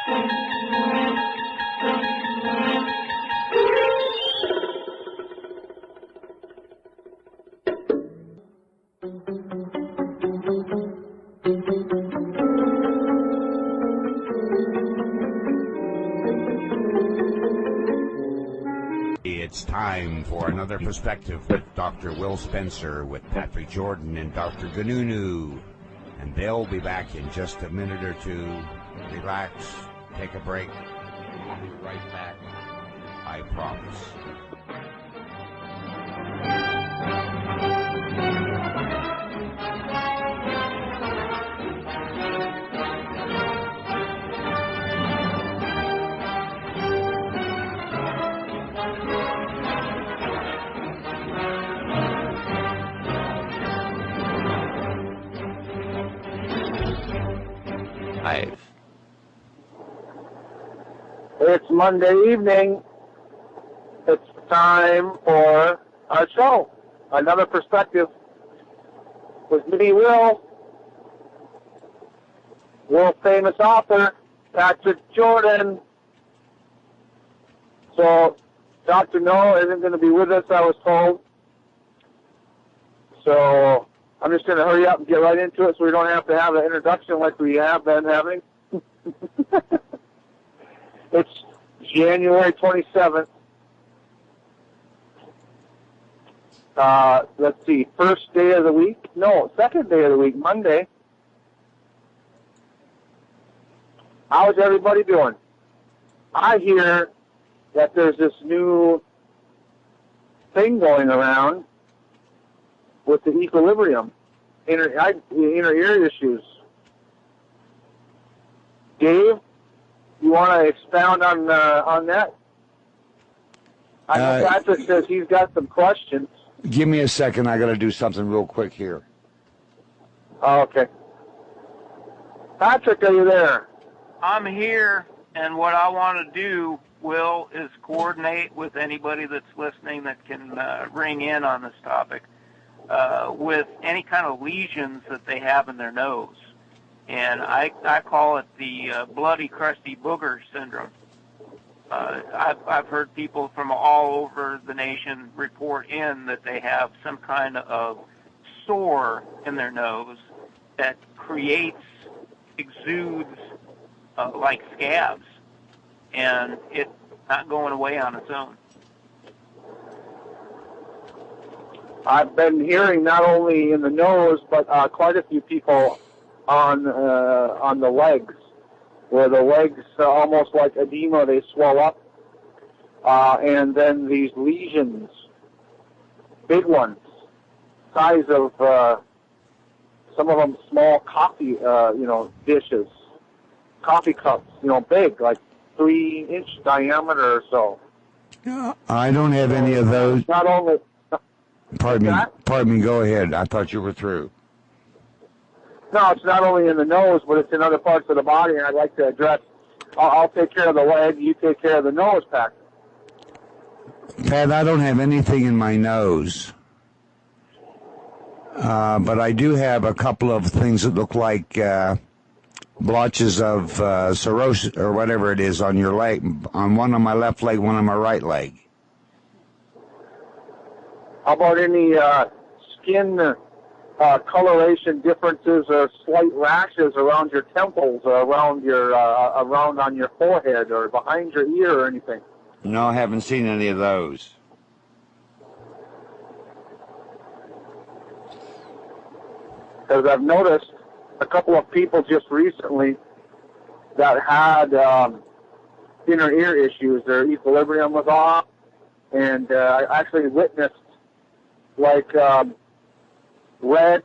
It's time for another perspective with Dr. Wil Spencer, with Patrick Jordan and Dr. Ganunu. And they'll be back in just a minute or two. Relax, take a break. I'll be right back. I promise. It's Monday evening. It's time for our show, Another Perspective, with me, Wil, world famous author, Patrick Jordan. So, Dr. Noah isn't going to be with us, I was told. So, I'm just going to hurry up and get right into it so we don't have to have an introduction like we have been having. It's January 27th. Let's see, first day of the week? No, second day of the week, Monday. How's everybody doing? I hear that there's this new thing going around with the equilibrium, inner ear issues. Dave, you want to expound on that? I know Patrick says he's got some questions. Give me a second. I got to do something real quick here. Oh, okay. Patrick, are you there? I'm here, and what I want to do, Wil, is coordinate with anybody that's listening that can ring in on this topic with any kind of lesions that they have in their nose. And I call it the bloody, crusty booger syndrome. I've heard people from all over the nation report in that they have some kind of sore in their nose that exudes like scabs, and it's not going away on its own. I've been hearing not only in the nose, but quite a few people on the legs, where the legs almost like edema, they swell up, and then these lesions, big ones, size of some of them small coffee, dishes, coffee cups, big, like 3-inch diameter or so. I don't have any of those. Not only. Pardon me. Go ahead. I thought you were through. No, it's not only in the nose, but it's in other parts of the body, and I'd like to address. I'll take care of the leg. You take care of the nose, Pat. Pat, I don't have anything in my nose, but I do have a couple of things that look like blotches of cirrhosis or whatever it is on your leg, on one on my left leg, one on my right leg. How about any skin coloration differences or slight rashes around your temples or around on your forehead or behind your ear or anything? No, I haven't seen any of those. Because I've noticed a couple of people just recently that had inner ear issues. Their equilibrium was off, and I actually witnessed like red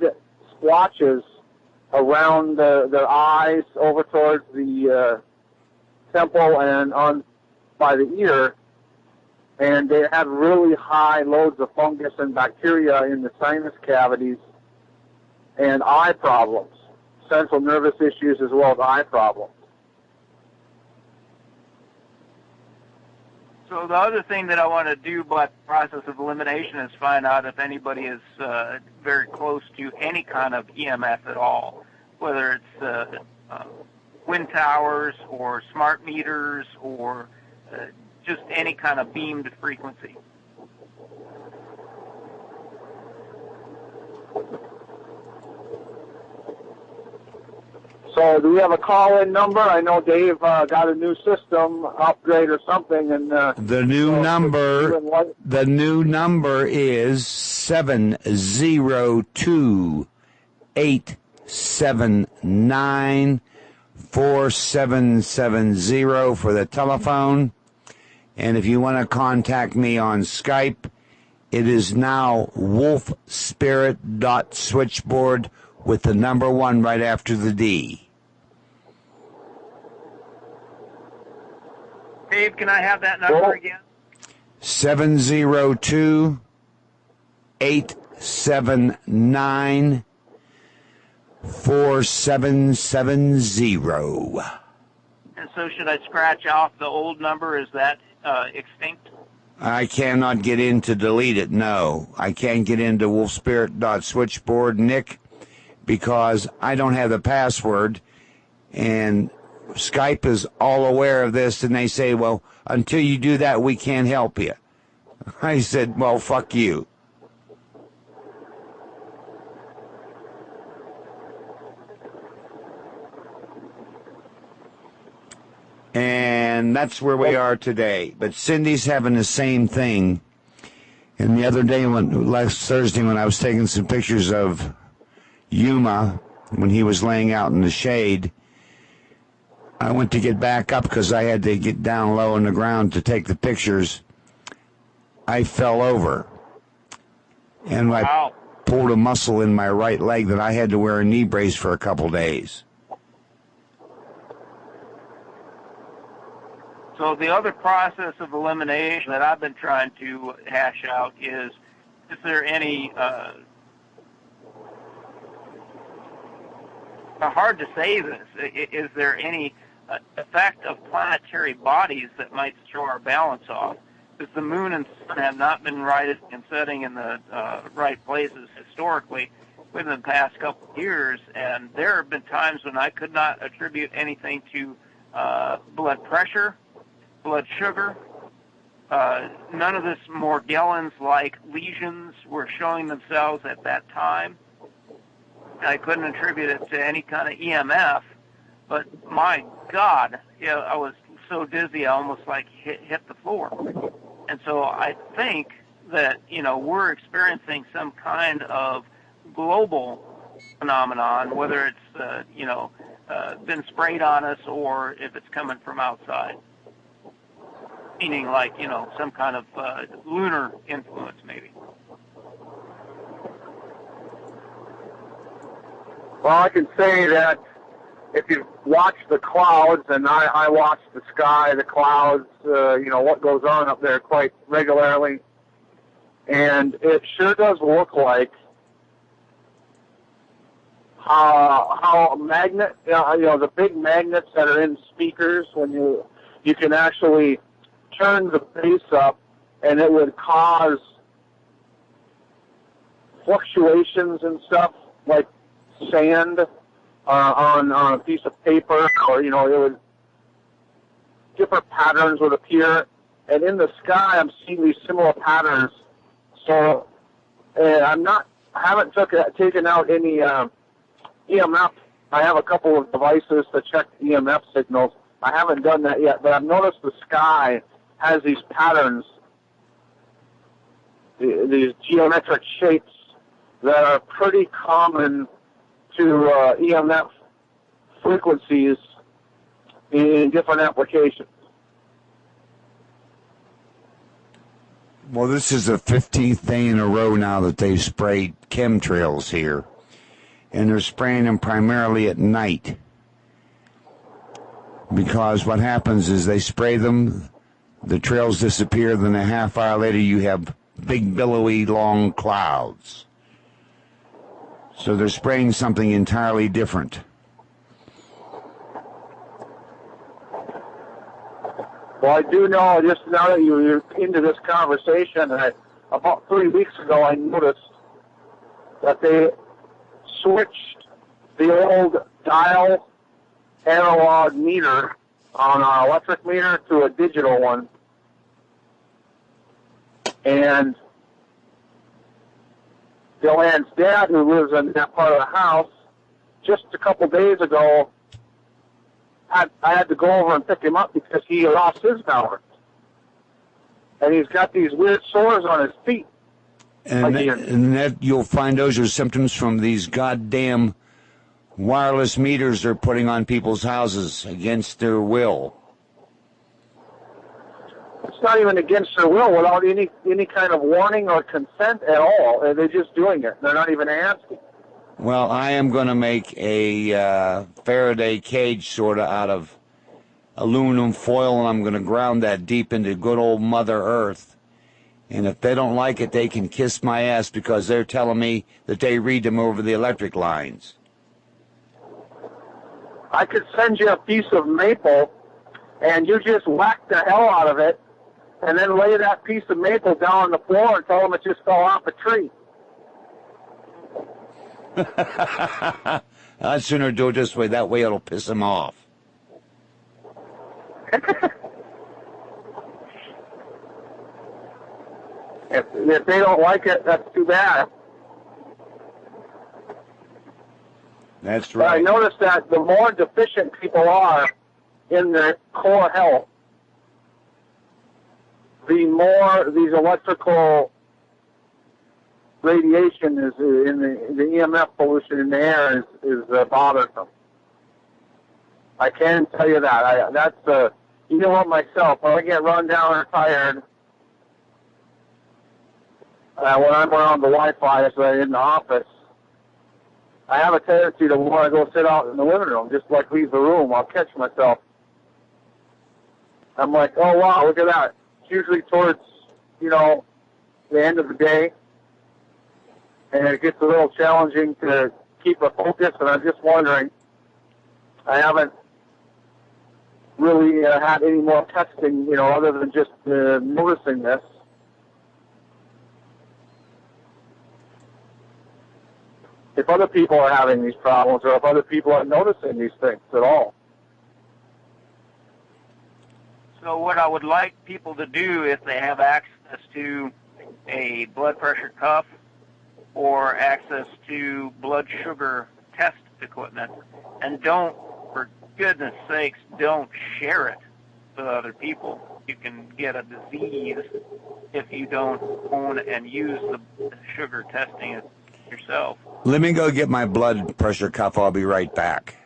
splotches around their eyes over towards the temple and on by the ear, and they had really high loads of fungus and bacteria in the sinus cavities and eye problems, central nervous issues as well as eye problems. So the other thing that I want to do by the process of elimination is find out if anybody is very close to any kind of EMF at all, whether it's wind towers or smart meters or just any kind of beamed frequency. So do we have a call-in number? I know Dave got a new system upgrade or something, and the new number is 702-879-4770 for the telephone. And if you want to contact me on Skype, it is now wolfspirit.switchboard with the number 1 right after the D. Dave, can I have that number again? 702-879-4770. And so should I scratch off the old number? Is that extinct? I cannot get in to delete it, no. I can't get into wolfspirit.switchboard, Nick, because I don't have the password, and Skype is all aware of this, and they say, well, until you do that, we can't help you. I said, well, fuck you. And that's where we are today. But Cindy's having the same thing. And the other day, last Thursday, when I was taking some pictures of Yuma, when he was laying out in the shade, I went to get back up because I had to get down low on the ground to take the pictures. I fell over. And I pulled a muscle in my right leg that I had to wear a knee brace for a couple days. So the other process of elimination that I've been trying to hash out is there any, hard to say this, is there any effect of planetary bodies that might throw our balance off? Because the moon and sun have not been right and setting in the right places historically within the past couple of years, and there have been times when I could not attribute anything to blood pressure, blood sugar. None of this Morgellons-like lesions were showing themselves at that time. I couldn't attribute it to any kind of EMF, but my God, I was so dizzy I almost like hit the floor. And so I think that, we're experiencing some kind of global phenomenon, whether it's, been sprayed on us or if it's coming from outside. Meaning like, some kind of lunar influence maybe. Well, I can say that if you watch the clouds, and I watch the sky, the clouds, what goes on up there quite regularly, and it sure does look like how the big magnets that are in speakers, when you can actually turn the bass up, and it would cause fluctuations and stuff like sand on a piece of paper, or it would, different patterns would appear, and in the sky I'm seeing these similar patterns. So I haven't taken out any EMF. I have a couple of devices to check EMF signals. I haven't done that yet, but I've noticed the sky has these patterns, these geometric shapes that are pretty common to EMF frequencies in different applications. Well, this is the 15th day in a row now that they've sprayed chemtrails here, and they're spraying them primarily at night, because what happens is they spray them, the trails disappear, then a half hour later you have big billowy long clouds. So they're spraying something entirely different. Well, I do know, just now that you're into this conversation, about 3 weeks ago I noticed that they switched the old dial analog meter on our electric meter to a digital one. And Joanne's dad, who lives in that part of the house, just a couple days ago, I had to go over and pick him up because he lost his balance. And he's got these weird sores on his feet. And that you'll find those are symptoms from these goddamn wireless meters they're putting on people's houses against their will. It's not even against their will, without any kind of warning or consent at all. They're just doing it. They're not even asking. Well, I am going to make a Faraday cage sort of out of aluminum foil, and I'm going to ground that deep into good old Mother Earth. And if they don't like it, they can kiss my ass, because they're telling me that they read them over the electric lines. I could send you a piece of maple, and you just whack the hell out of it, and then lay that piece of maple down on the floor and tell them it just fell off a tree. I'd sooner do it this way. That way it'll piss them off. If they don't like it, that's too bad. That's But I right. noticed that the more deficient people are in their core health, the more these electrical radiation is in the EMF pollution in the air is bothersome. I can tell you that. That's you know what, myself, when I get run down or tired, when I'm around the Wi-Fi in the office, I have a tendency to want to go sit out in the living room, just like leave the room. I'll catch myself. I'm like, oh wow, look at that. It's usually towards, the end of the day, and it gets a little challenging to keep a focus, and I'm just wondering, I haven't really had any more testing, other than just noticing this. If other people are having these problems, or if other people are noticing these things at all. So what I would like people to do, if they have access to a blood pressure cuff or access to blood sugar test equipment, and for goodness sakes, don't share it with other people. You can get a disease if you don't own and use the sugar testing yourself. Let me go get my blood pressure cuff. I'll be right back.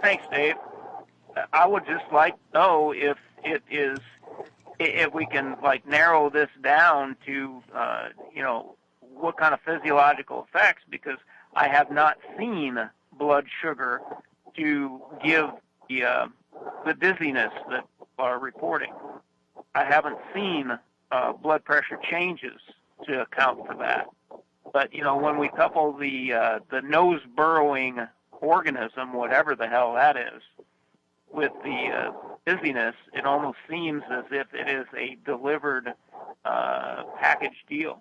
Thanks, Dave. I would just like to know if we can narrow this down to what kind of physiological effects, because I have not seen blood sugar to give the dizziness that are reporting. I haven't seen blood pressure changes to account for that. But when we couple the nose burrowing organism, whatever the hell that is, with the dizziness, it almost seems as if it is a delivered package deal.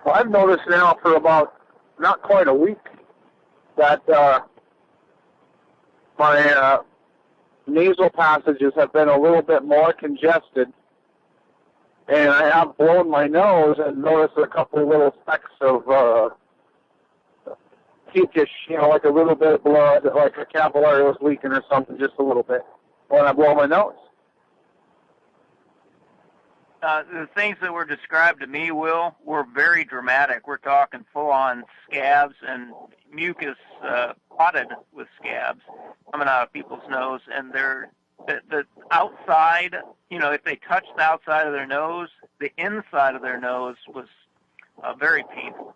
Well, I've noticed now for about not quite a week that my nasal passages have been a little bit more congested, and I have blown my nose and noticed a couple of little specks of pinkish, like a little bit of blood, like a capillary was leaking or something, just a little bit, when I blow my nose. The things that were described to me, Will, were very dramatic. We're talking full-on scabs and mucus potted with scabs coming out of people's nose, and they're the outside, if they touched the outside of their nose, the inside of their nose was very painful.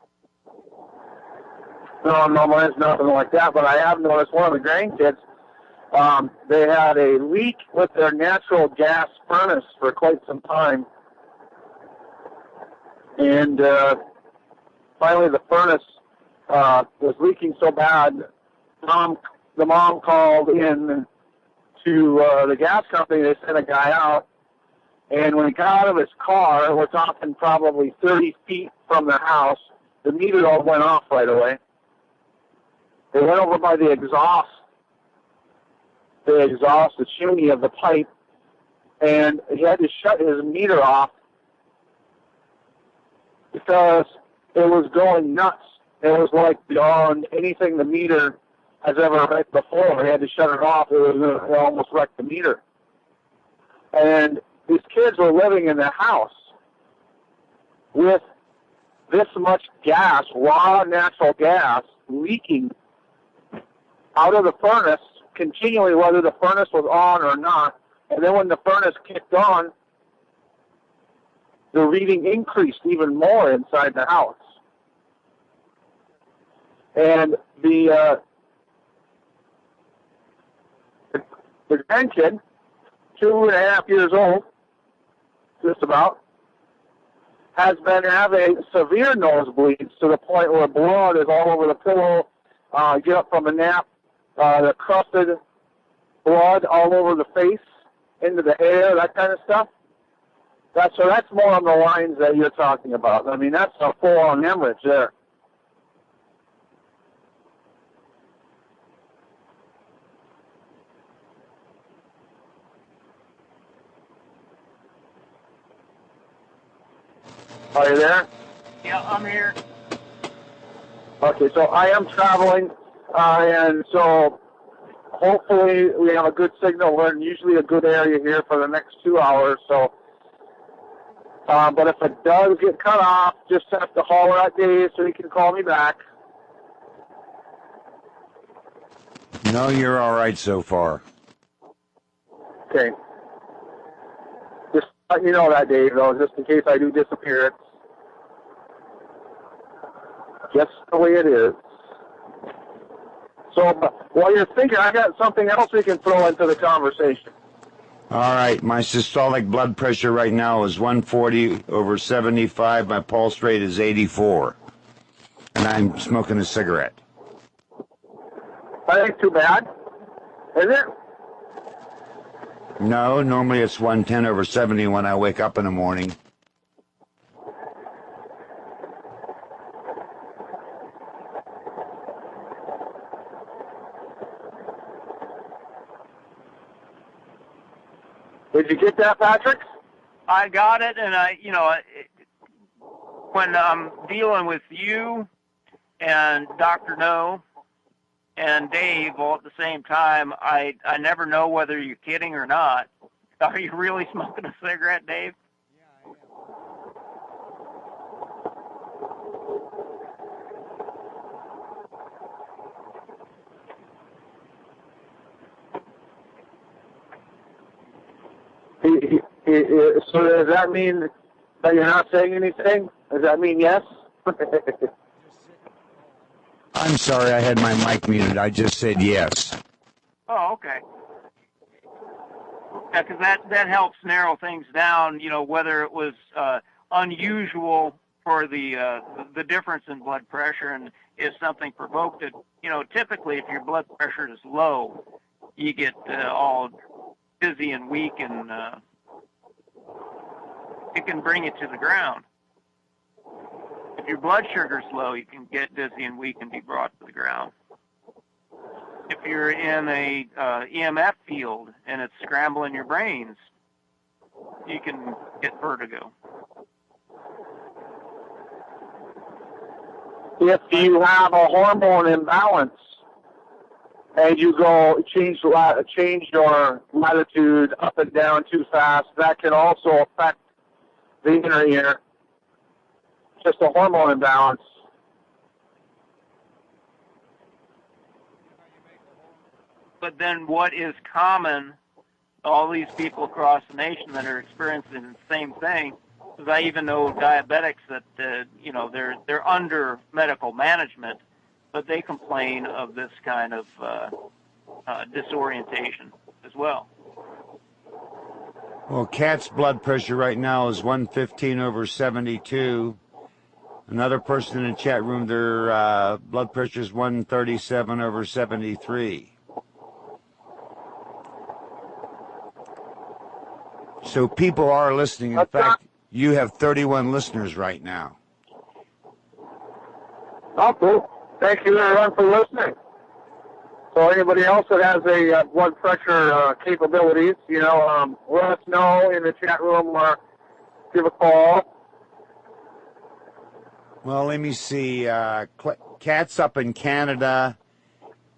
No, mine's nothing like that, but I have noticed one of the grandkids, they had a leak with their natural gas furnace for quite some time. And finally the furnace was leaking so bad, the mom called in to the gas company. They sent a guy out, and when he got out of his car, we're talking probably 30 feet from the house, the meter all went off right away. They went over by the exhaust, the chimney of the pipe, and he had to shut his meter off because it was going nuts. It was like beyond anything the meter has ever read before. He had to shut it off. It almost wrecked the meter. And these kids were living in their house with this much gas, raw natural gas, leaking out of the furnace continually, whether the furnace was on or not. And then when the furnace kicked on, the reading increased even more inside the house. And the grandkid, 2.5 years old, just about, has been having severe nosebleeds to the point where blood is all over the pillow. Get up from a nap, the crusted blood all over the face, into the hair, that kind of stuff. That's more on the lines that you're talking about. I mean, that's a full-on hemorrhage there. Are you there? Yeah, I'm here. Okay, so I am traveling, and so hopefully we have a good signal. We're in usually a good area here for the next 2 hours. So, but if it does get cut off, just have to holler at Dave so he can call me back. No, you're all right so far. Okay. Just let me know that, Dave, though, just in case I do disappear. It's just the way it is. So while you're thinking, I got something else we can throw into the conversation. All right, my systolic blood pressure right now is 140/75. My pulse rate is 84. And I'm smoking a cigarette. That ain't too bad, is it? No, normally it's 110/70 when I wake up in the morning. Did you get that, Patrick? I got it, and when I'm dealing with you and Dr. No and Dave all at the same time, I never know whether you're kidding or not. Are you really smoking a cigarette, Dave? So does that mean that you're not saying anything? Does that mean yes? I'm sorry, I had my mic muted. I just said yes. Oh, okay. Yeah, because that helps narrow things down, whether it was unusual for the difference in blood pressure and if something provoked it. Typically if your blood pressure is low, you get all dizzy and weak, and it can bring you to the ground. If your blood sugar's low, you can get dizzy and weak and be brought to the ground. If you're in a EMF field and it's scrambling your brains, you can get vertigo. If you have a hormone imbalance and you go change your latitude up and down too fast, that can also affect the inner ear. Just a hormone imbalance. But then what is common, all these people across the nation that are experiencing the same thing, because I even know diabetics that, they're under medical management, but they complain of this kind of disorientation as well. Well, Kat's blood pressure right now is 115/72. Another person in the chat room, their blood pressure is 137/73. So people are listening. In fact, you have 31 listeners right now. Oh, cool. Thank you, everyone, for listening. So anybody else that has a blood pressure capabilities, let us know in the chat room or give a call. Well, let me see. Cat's up in Canada,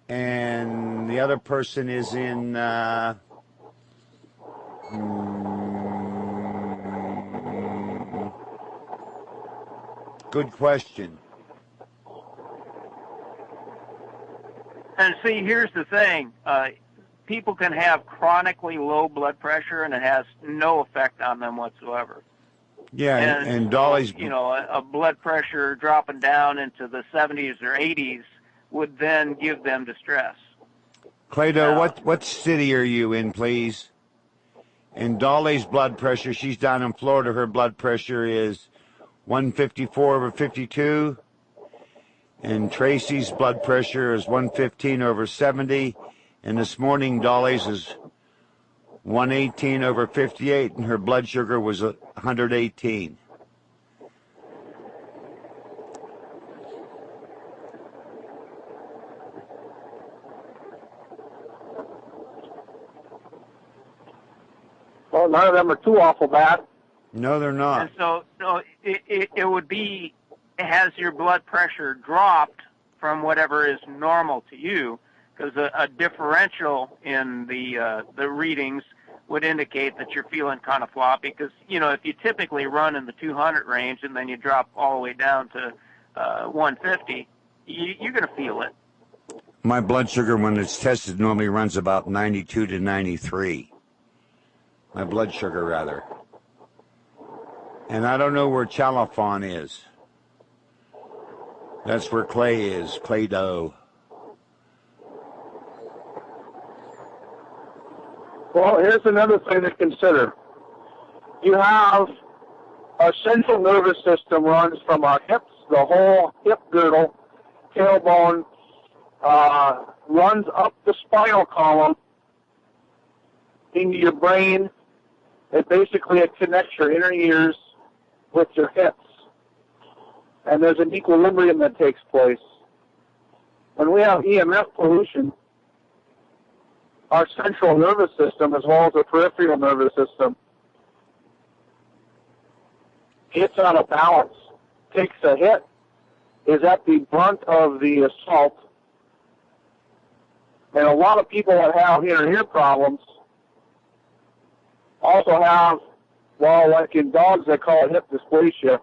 and the other person is in. Good question. And see, here's the thing. People can have chronically low blood pressure, and it has no effect on them whatsoever. Yeah, and Dolly's... a blood pressure dropping down into the 70s or 80s would then give them distress. Clado, what city are you in, please? And Dolly's blood pressure, she's down in Florida. Her blood pressure is 154/52. And Tracy's blood pressure is 115/70. And this morning, Dolly's is 118/58, and her blood sugar was 118. Well, none of them are too awful bad. No, they're not. And so it would be, has your blood pressure dropped from whatever is normal to you? Because a differential in the readings would indicate that you're feeling kind of floppy. Because, if you typically run in the 200 range and then you drop all the way down to 150, you're going to feel it. My blood sugar, when it's tested, normally runs about 92 to 93. My blood sugar, rather. And I don't know where Chalifon is. That's where Clay is, Clay Doe. Well, here's another thing to consider. You have our central nervous system runs from our hips, the whole hip girdle, tailbone, runs up the spinal column into your brain. It basically connects your inner ears with your hips. And there's an equilibrium that takes place. When we have EMF pollution, our central nervous system, as well as the peripheral nervous system, gets out of balance, takes a hit, is at the brunt of the assault. And a lot of people that have inner ear problems also have, well, like in dogs, they call it hip dysplasia,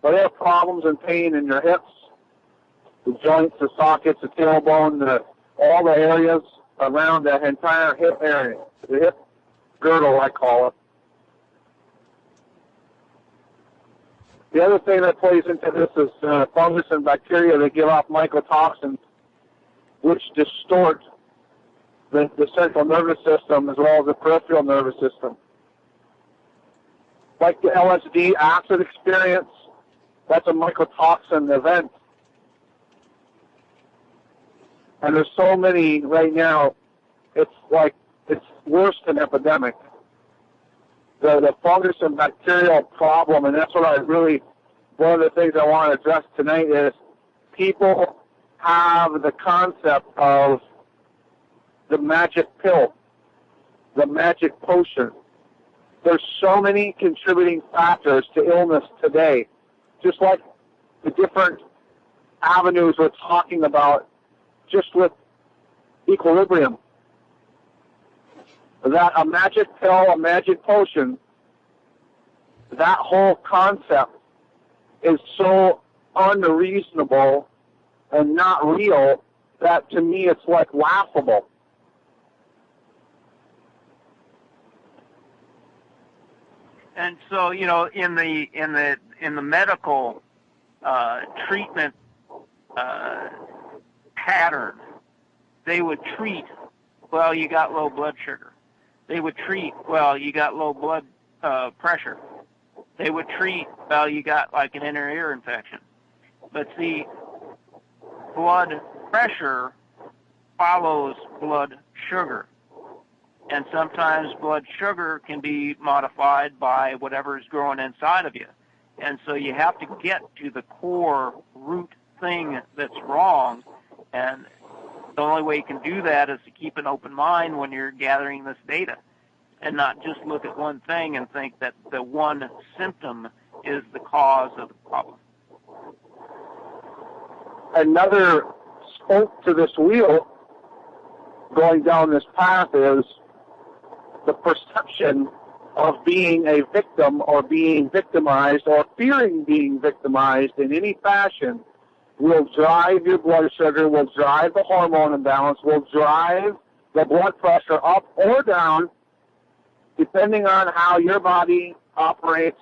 but they have problems and pain in their hips, the joints, the sockets, the tailbone, all the areas around that entire hip area, the hip girdle, I call it. The other thing that plays into this is fungus and bacteria that give off mycotoxins, which distort the central nervous system as well as the peripheral nervous system. Like the LSD acid experience, that's a mycotoxin event. And there's so many right now, it's worse than epidemic. The fungus and bacterial problem, and that's what one of the things I want to address tonight is people have the concept of the magic pill, the magic potion. There's so many contributing factors to illness today, just like the different avenues we're talking about just with equilibrium. That a magic pill, a magic potion, that whole concept is so unreasonable and not real that to me it's like laughable. And so, in the medical treatment pattern, they would treat, well, you got low blood sugar. They would treat, well, you got low blood pressure. They would treat, well, you got like an inner ear infection. But see, blood pressure follows blood sugar. And sometimes blood sugar can be modified by whatever is growing inside of you. And so you have to get to the core root thing that's wrong. And the only way you can do that is to keep an open mind when you're gathering this data, and not just look at one thing and think that the one symptom is the cause of the problem. Another spoke to this wheel going down this path is the perception of being a victim or being victimized or fearing being victimized in any fashion will drive your blood sugar, will drive the hormone imbalance, will drive the blood pressure up or down, depending on how your body operates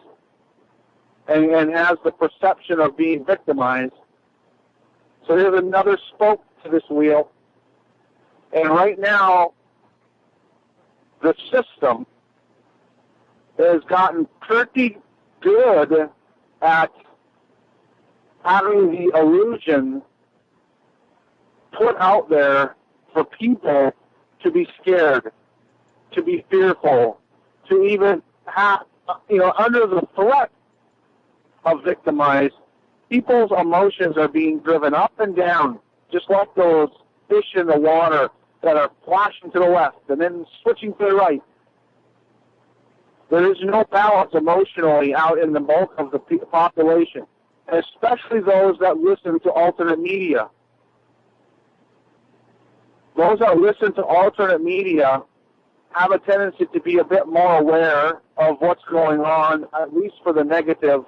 and has the perception of being victimized. So there's another spoke to this wheel. And right now, the system has gotten pretty good at having the illusion put out there for people to be scared, to be fearful, to even have, under the threat of victimized, people's emotions are being driven up and down, just like those fish in the water that are flashing to the left and then switching to the right. There is no balance emotionally out in the bulk of the population, especially those that listen to alternate media. Those that listen to alternate media have a tendency to be a bit more aware of what's going on, at least for the negative.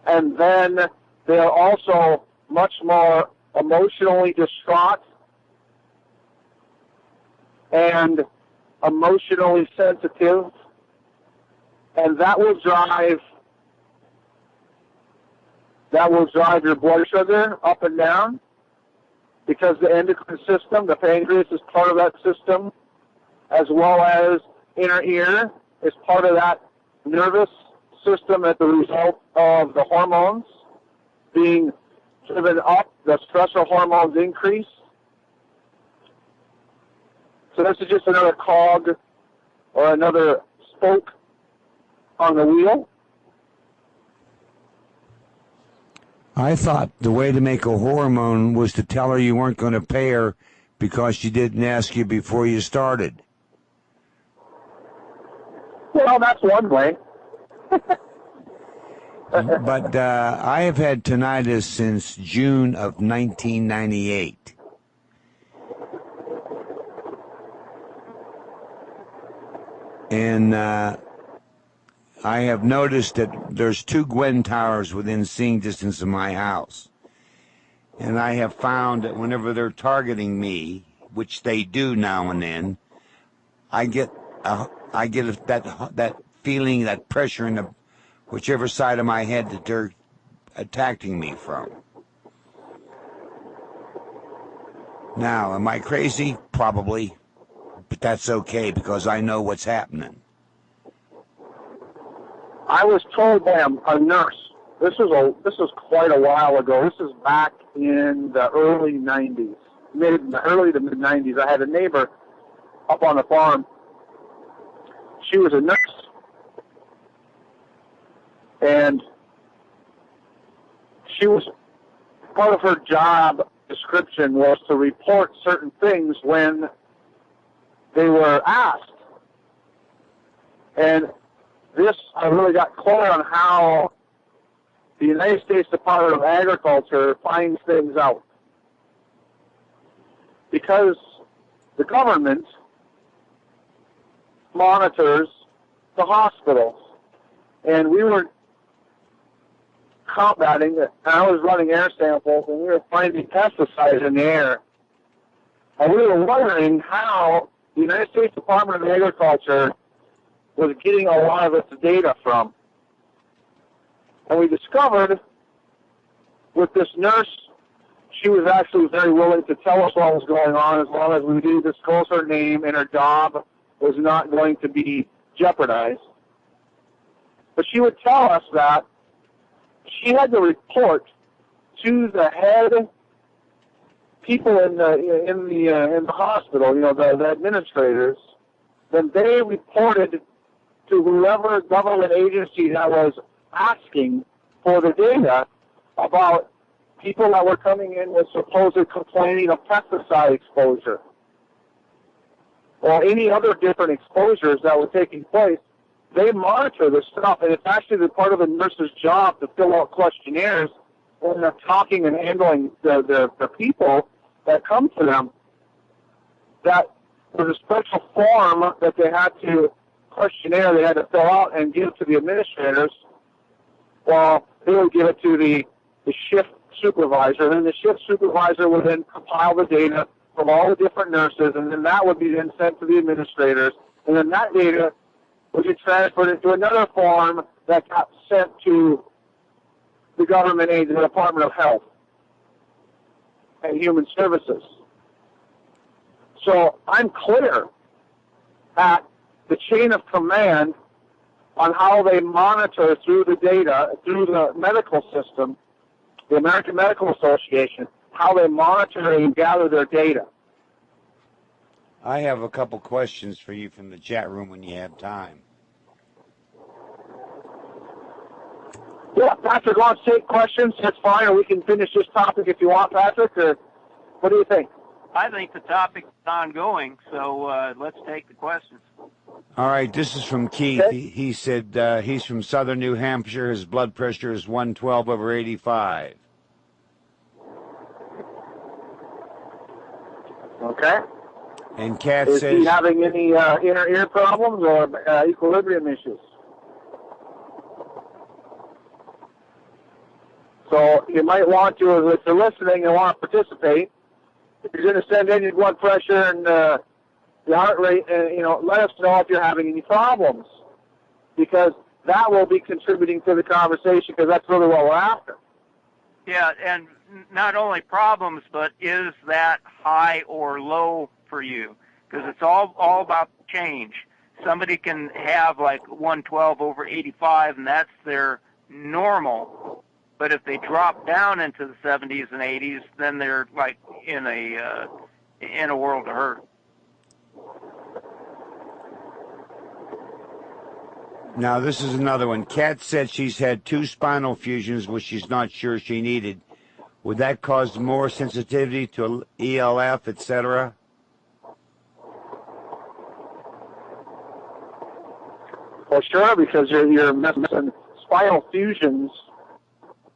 And then they are also much more emotionally distraught and emotionally sensitive, and that will drive your blood sugar up and down, because the endocrine system, the pancreas, is part of that system, as well as inner ear is part of that nervous system as a result of the hormones being driven up. The stressor hormones increase. So this is just another cog or another spoke on the wheel. I thought the way to make a hormone was to tell her you weren't going to pay her because she didn't ask you before you started. Well, that's one way. But I have had tinnitus since June of 1998. And I have noticed that there's 2 Gwen towers within seeing distance of my house. And I have found that whenever they're targeting me, which they do now and then, I get that feeling, that pressure in the whichever side of my head that they're attacking me from. Now, am I crazy? Probably. But that's okay because I know what's happening. I was told by a nurse. This was quite a while ago. This is back in the early 90s, early to mid 90s. I had a neighbor up on the farm. She was a nurse, and she was part of her job description was to report certain things when they were asked. And this, I really got clear on how the United States Department of Agriculture finds things out. Because the government monitors the hospitals. And we were combating it, and I was running air samples, and we were finding pesticides in the air. And we were wondering how the United States Department of Agriculture was getting a lot of its data from. And we discovered with this nurse, she was actually very willing to tell us what was going on as long as we didn't disclose her name and her job was not going to be jeopardized. But she would tell us that she had to report to the head people in the hospital, the administrators. Then they reported to whoever government agency that was asking for the data, about people that were coming in with supposed complaining of pesticide exposure or any other different exposures that were taking place. They monitor this stuff, and it's actually the part of the nurse's job to fill out questionnaires when they're talking and handling the people that come to them. That was a special form that they had to questionnaire they had to fill out and give to the administrators, while they would give it to the shift supervisor. And then the shift supervisor would then compile the data from all the different nurses, and then that would be then sent to the administrators. And then that data would get transferred into another form that got sent to the government agency, the Department of Health and Human Services. So I'm clear at the chain of command on how they monitor through the data, through the medical system, the American Medical Association, how they monitor and gather their data. I have a couple questions for you from the chat room when you have time. Yeah, Patrick wants to take questions. That's fine, or we can finish this topic if you want, Patrick, or what do you think? I think the topic is ongoing, so let's take the questions. All right, this is from Keith. Okay. He said he's from southern New Hampshire. His blood pressure is 112/85. Okay. And Kat Is says... he having any inner ear problems or equilibrium issues? So you might want to, if you're listening and want to participate, if you're going to send in your blood pressure and your heart rate, let us know if you're having any problems, because that will be contributing to the conversation, because that's really what we're after. Yeah, and not only problems, but is that high or low for you? Because it's all about change. Somebody can have like 112/85, and that's their normal. But if they drop down into the 70s and 80s, then they're like in a world of hurt. Now, this is another one. Kat said she's had 2 spinal fusions, which she's not sure she needed. Would that cause more sensitivity to ELF, etc.? Well, sure, because you're missing spinal fusions.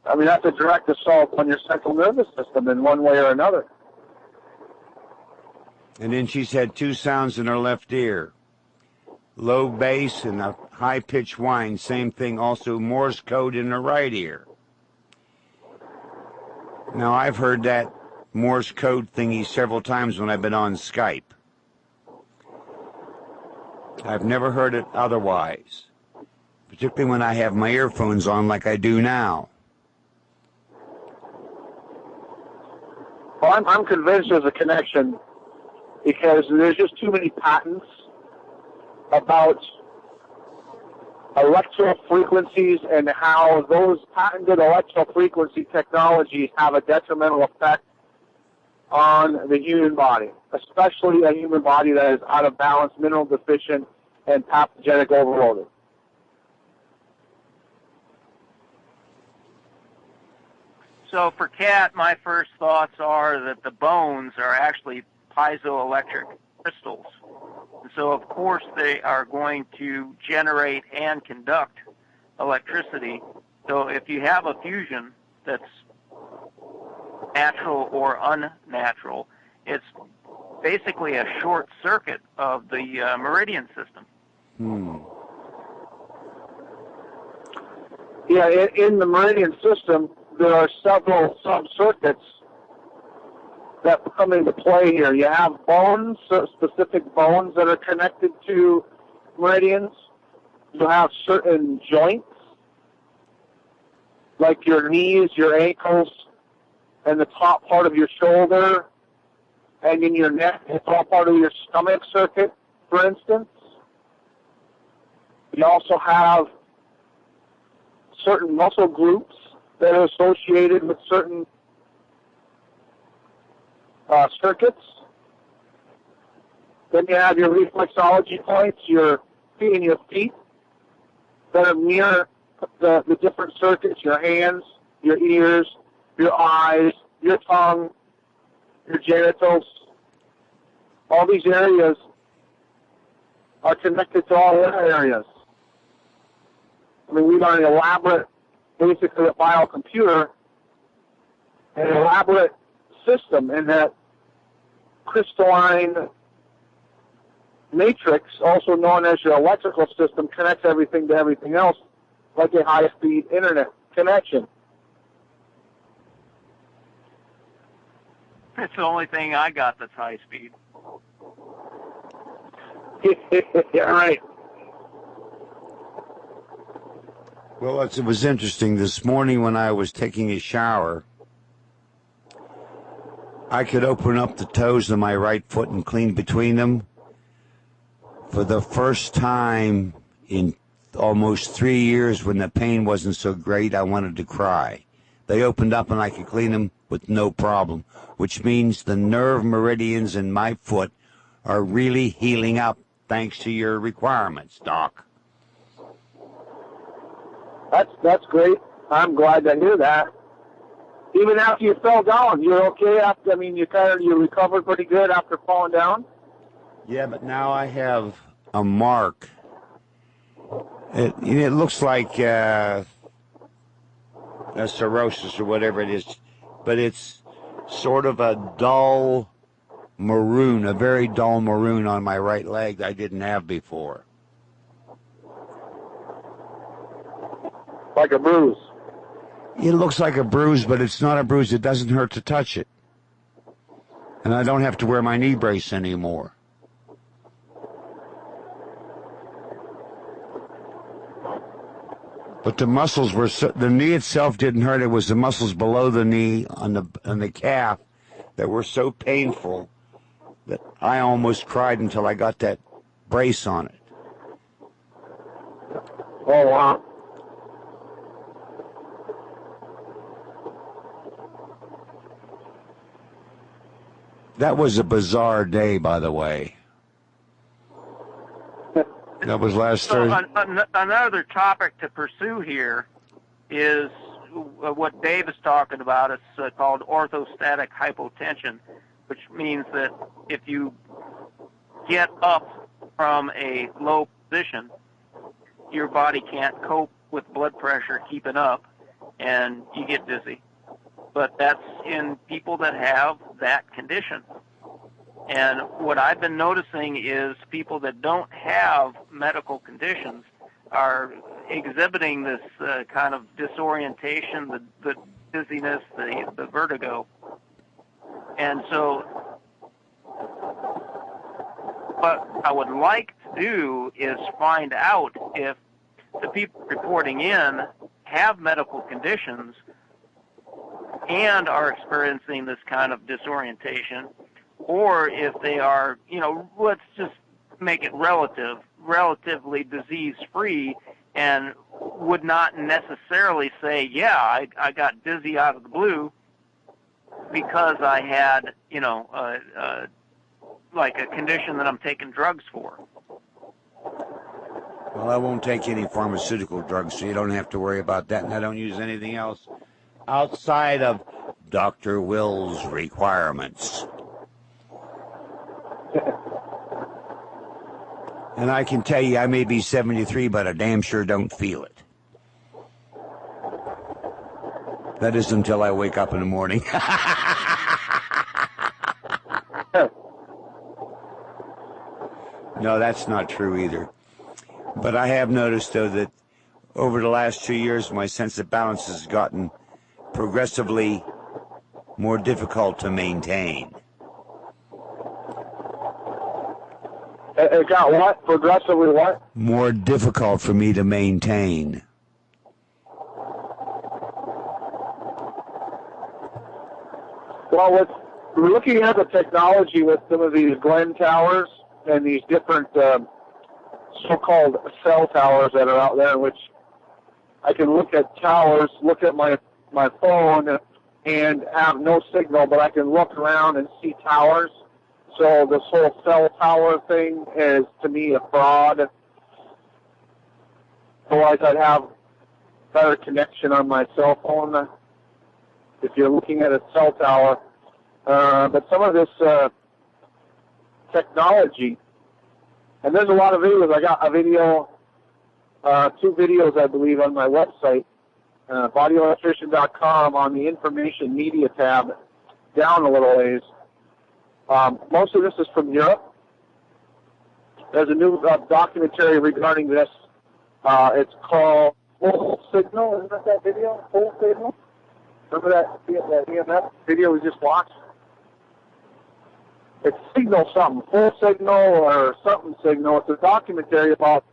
I mean, that's a direct assault on your central nervous system in one way or another. And then she's had 2 sounds in her left ear. Low bass and a high-pitched whine. Same thing, also Morse code in her right ear. Now, I've heard that Morse code thingy several times when I've been on Skype. I've never heard it otherwise, particularly when I have my earphones on like I do now. Well, I'm convinced there's a connection, because there's just too many patents about electro frequencies and how those patented electro frequency technologies have a detrimental effect on the human body, especially a human body that is out of balance, mineral deficient, and pathogenic overloaded. So for Kat, my first thoughts are that the bones are actually piezoelectric crystals. And so, of course, they are going to generate and conduct electricity. So if you have a fusion that's natural or unnatural, it's basically a short circuit of the meridian system. Yeah, in the meridian system, there are several sub-circuits that come into play here. You have bones, specific bones that are connected to meridians. You have certain joints, like your knees, your ankles, and the top part of your shoulder, and in your neck, the top part of your stomach circuit, for instance. You also have certain muscle groups that are associated with certain circuits. Then you have your reflexology points, your feet and your feet that are near the different circuits, your hands, your ears, your eyes, your tongue, your genitals. All these areas are connected to all other areas. I mean, we got an elaborate, basically a biocomputer, an elaborate system in that crystalline matrix, also known as your electrical system, connects everything to everything else like a high-speed internet connection. It's the only thing I got that's high speed. Yeah, right. Well, it was interesting. This morning when I was taking a shower, I could open up the toes of my right foot and clean between them. For the first time in almost 3 years, when the pain wasn't so great, I wanted to cry. They opened up and I could clean them with no problem, which means the nerve meridians in my foot are really healing up thanks to your requirements, Doc. That's great. I'm glad to hear that. Even after you fell down, you're okay after, I mean, you recovered pretty good after falling down? Yeah, but now I have a mark. It looks like a cirrhosis or whatever it is, but it's sort of a dull maroon, a very dull maroon on my right leg that I didn't have before. Like a bruise. It looks like a bruise, but it's not a bruise. It doesn't hurt to touch it. And I don't have to wear my knee brace anymore. But the muscles were, the knee itself didn't hurt. It was the muscles below the knee on the calf that were so painful that I almost cried until I got that brace on it. Oh, wow. That was a bizarre day, by the way. That was last Thursday. Another topic to pursue here is what Dave is talking about. It's called orthostatic hypotension, which means that if you get up from a low position, your body can't cope with blood pressure keeping up, and you get dizzy. But that's in people that have that condition. And what I've been noticing is people that don't have medical conditions are exhibiting this kind of disorientation, the dizziness, the vertigo. And so what I would like to do is find out if the people reporting in have medical conditions and are experiencing this kind of disorientation, or if they are, let's just make it relatively disease-free, and would not necessarily say, yeah, I got dizzy out of the blue because I had, like a condition that I'm taking drugs for. Well, I won't take any pharmaceutical drugs, so you don't have to worry about that, and I don't use anything else outside of Dr. Will's requirements. And I can tell you, I may be 73, but I damn sure don't feel it. That is until I wake up in the morning. No, that's not true either. But I have noticed, though, that over the last 2 years, my sense of balance has gotten progressively more difficult to maintain. It got what? Progressively what? More difficult for me to maintain. Well, we're looking at the technology with some of these Glen towers and these different so-called cell towers that are out there, in which I can look at towers, look at my phone, and have no signal, but I can look around and see towers. So this whole cell tower thing is, to me, a fraud. Otherwise, I'd have better connection on my cell phone. if you're looking at a cell tower. But some of this technology, and there's a lot of videos. I got a video, 2 videos, I believe, on my website, bodyelectrician.com, on the information media tab, down a little ways. Most of this is from Europe. There's a new documentary regarding this. It's called Full Signal. Isn't that video? Full Signal? Remember that EMF video we just watched? It's Signal something. Full Signal or something Signal. It's a documentary about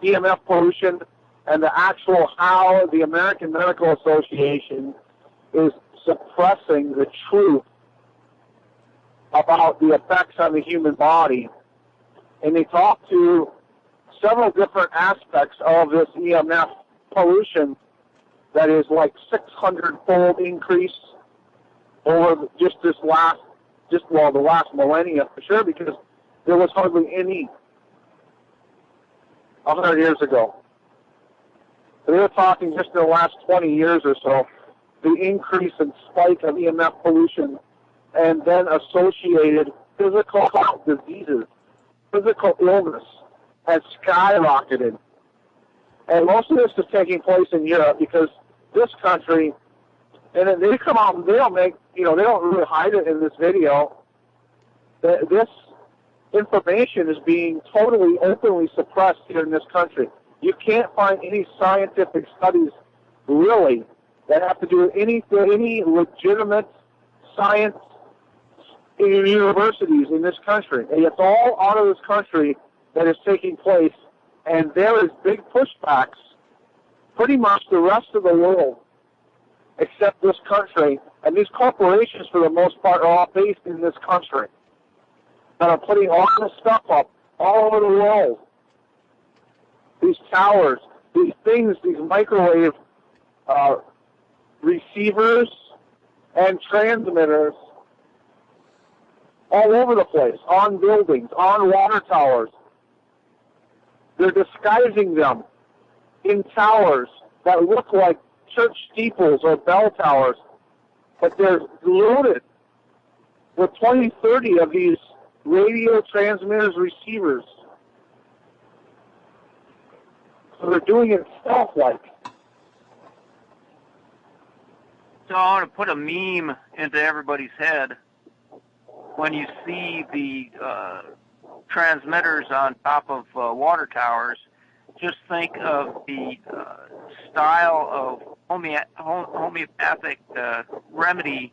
EMF pollution and the actual how the American Medical Association is suppressing the truth about the effects on the human body. And they talk to several different aspects of this EMF pollution that is like 600-fold increase over just the last millennia for sure, because there was hardly any 100 years ago. They were talking just in the last 20 years or so, the increase and spike of EMF pollution and then associated physical diseases, physical illness has skyrocketed. And most of this is taking place in Europe because this country, and they come out and they don't really hide it in this video. This information is being totally openly suppressed here in this country. You can't find any scientific studies, really, that have to do with any legitimate science in universities in this country. And it's all out of this country that is taking place, and there is big pushbacks. Pretty much the rest of the world, except this country, and these corporations, for the most part, are all based in this country, that are putting all this stuff up all over the world. These towers, these things, these microwave receivers and transmitters all over the place, on buildings, on water towers. They're disguising them in towers that look like church steeples or bell towers, but they're loaded with 20, 30 of these radio transmitters, receivers. So they're doing it stealth-like. So I want to put a meme into everybody's head. When you see the transmitters on top of water towers, just think of the style of homeopathic remedy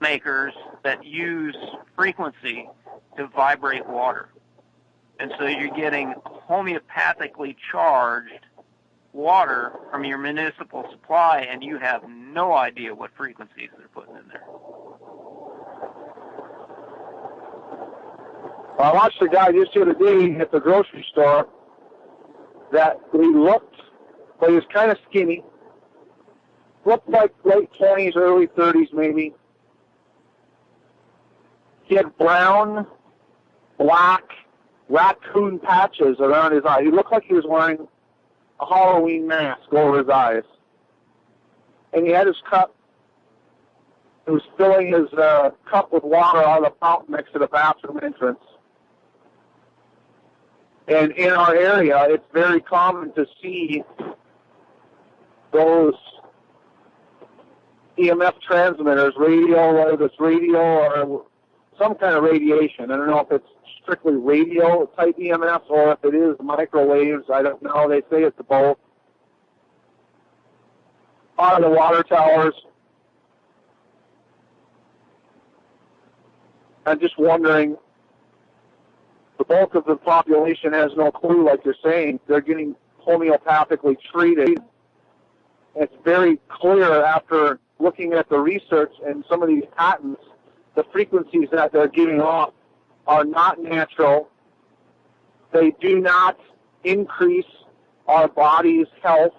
makers that use frequency to vibrate water. And so you're getting homeopathically charged water from your municipal supply, and you have no idea what frequencies they're putting in there. I watched a guy just the other day at the grocery store that he looked, but he was kind of skinny, looked like late 20s, early 30s maybe. He had brown, black, raccoon patches around his eye. He looked like he was wearing a Halloween mask over his eyes. And he had his cup. He was filling his cup with water out of the fountain next to the bathroom entrance. And in our area, it's very common to see those EMF transmitters, whether it's radio or some kind of radiation. I don't know if it's strictly radio type EMFs or if it is microwaves. I don't know. They say it's both. On the water towers. I'm just wondering, the bulk of the population has no clue, like you're saying. They're getting homeopathically treated. It's very clear after looking at the research and some of these patents, the frequencies that they're giving off are not natural. They do not increase our body's health.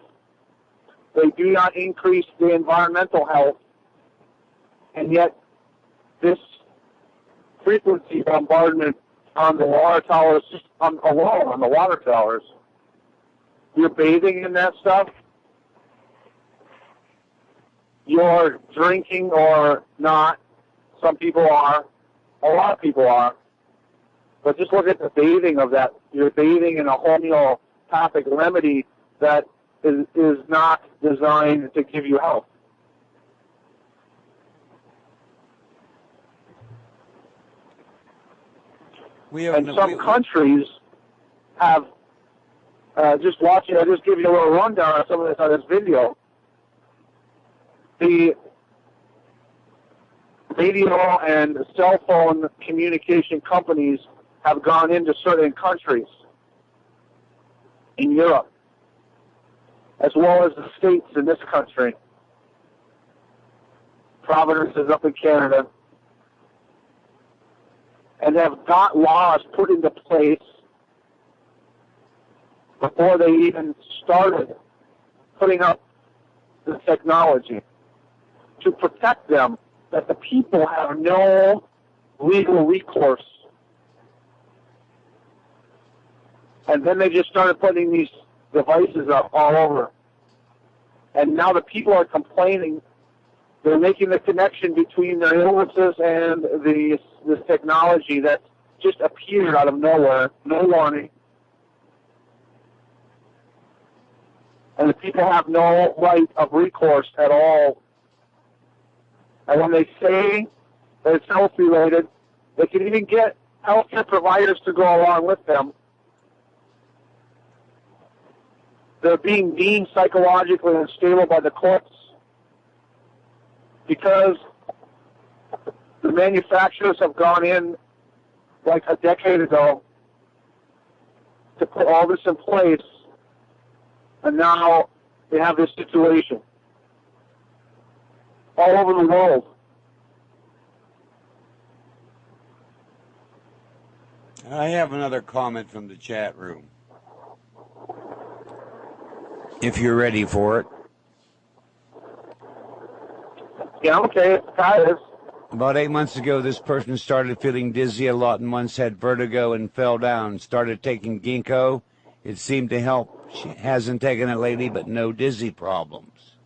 They do not increase the environmental health. And yet, this frequency bombardment on the water towers, just alone on the water towers, you're bathing in that stuff. you're drinking or not. Some people are. A lot of people are. But just look at the bathing of that. You're bathing in a homeopathic remedy that is not designed to give you health. And some countries have, just watching, I'll just give you a little rundown of some of this on this video. The radio and cell phone communication companies have gone into certain countries in Europe, as well as the states in this country. Providence is up in Canada, and have got laws put into place before they even started putting up the technology to protect them, that the people have no legal recourse. And then they just started putting these devices up all over. And now the people are complaining. They're making the connection between their illnesses and this technology that just appeared out of nowhere, no warning. And the people have no right of recourse at all. And when they say that it's health-related, they can even get healthcare providers to go along with them. They're being deemed psychologically unstable by the courts because the manufacturers have gone in like a decade ago to put all this in place, and now they have this situation all over the world. I have another comment from the chat room, if you're ready for it. Yeah, okay, it's About 8 months ago, this person started feeling dizzy a lot and once had vertigo and fell down. Started taking ginkgo. It seemed to help. She hasn't taken it lately, but no dizzy problems.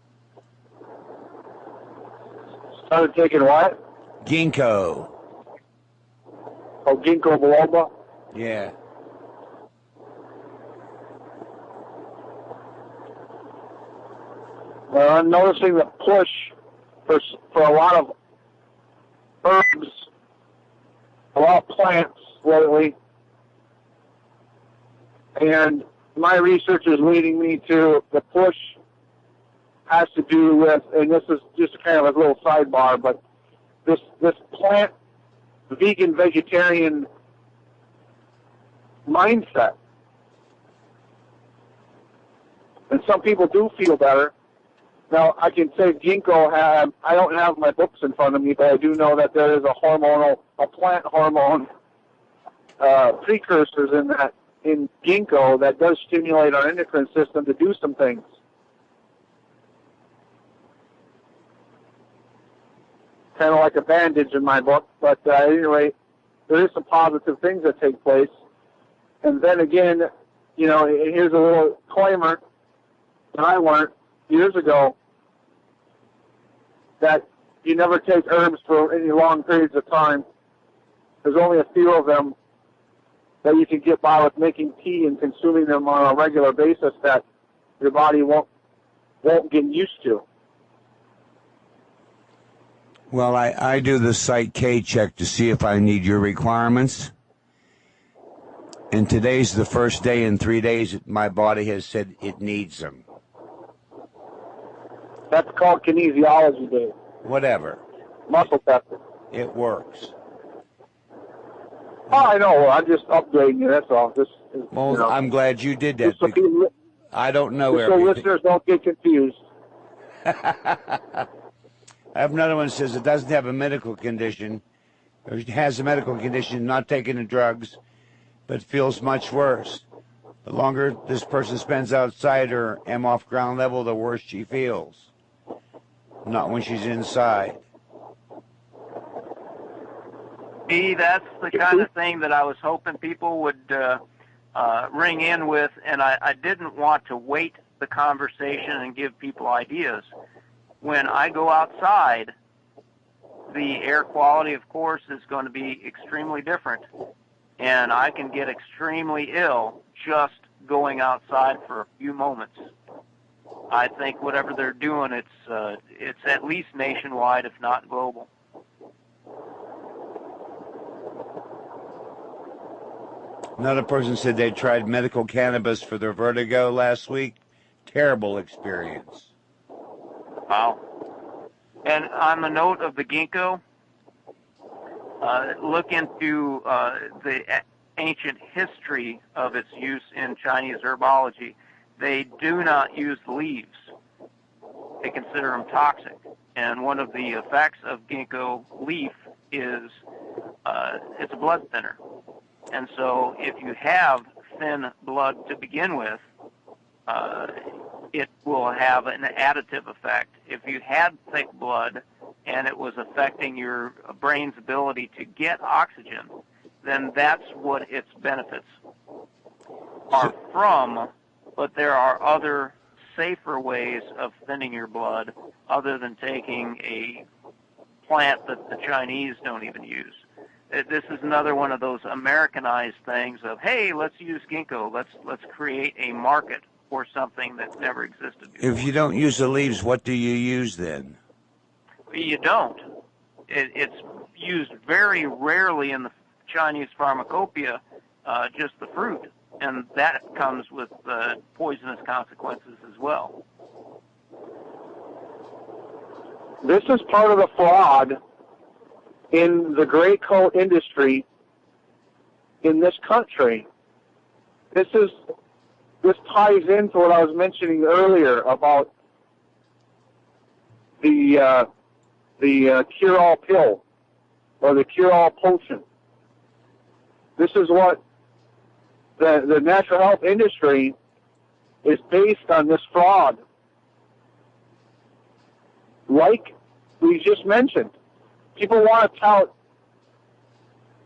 Started taking what? Ginkgo. Oh, ginkgo biloba? Yeah. Well, I'm noticing the push for a lot of herbs, a lot of plants lately. And my research is leading me to the push has to do with, and this is just kind of a little sidebar, but this plant, vegan, vegetarian mindset. And some people do feel better. Now, I can say ginkgo I don't have my books in front of me, but I do know that there is a plant hormone precursors in ginkgo that does stimulate our endocrine system to do some things. Kind of like a bandage in my book, but at any rate, there is some positive things that take place. And then again, here's a little disclaimer that I learned years ago, that you never take herbs for any long periods of time. There's only a few of them that you can get by with making tea and consuming them on a regular basis that your body won't get used to. Well, I do the Site K check to see if I need your requirements. And today's the first day in 3 days that my body has said it needs them. That's called kinesiology, Dave. Whatever. Muscle testing. It works. Oh, I know. I'm just updating you. That's all. Well, I'm glad you did that. I don't know just everything. So listeners don't get confused. I have another one that says it doesn't have a medical condition, or it has a medical condition, not taking the drugs, but feels much worse. The longer this person spends outside or am off ground level, the worse she feels. Not when she's inside. See, that's the kind of thing that I was hoping people would ring in with, and I didn't want to wait the conversation and give people ideas. when I go outside, the air quality, of course, is going to be extremely different, and I can get extremely ill just going outside for a few moments. I think whatever they're doing, it's at least nationwide, if not global. Another person said they tried medical cannabis for their vertigo last week. Terrible experience. Wow. And on the note of the ginkgo, look into the ancient history of its use in Chinese herbology. They do not use leaves. They consider them toxic. And one of the effects of ginkgo leaf is it's a blood thinner. And so if you have thin blood to begin with, it will have an additive effect. If you had thick blood and it was affecting your brain's ability to get oxygen, then that's what its benefits are from. But there are other safer ways of thinning your blood other than taking a plant that the Chinese don't even use. This is another one of those Americanized things of, hey, let's use ginkgo. Let's create a market for something that never existed before. If you don't use the leaves, what do you use then? You don't. It's used very rarely in the Chinese pharmacopoeia, just the fruit. And that comes with poisonous consequences as well. This is part of the fraud in the gray coat industry in this country. This ties into what I was mentioning earlier about the cure-all pill or the cure-all potion. This is what the natural health industry is based on, this fraud. Like we just mentioned, people want to tout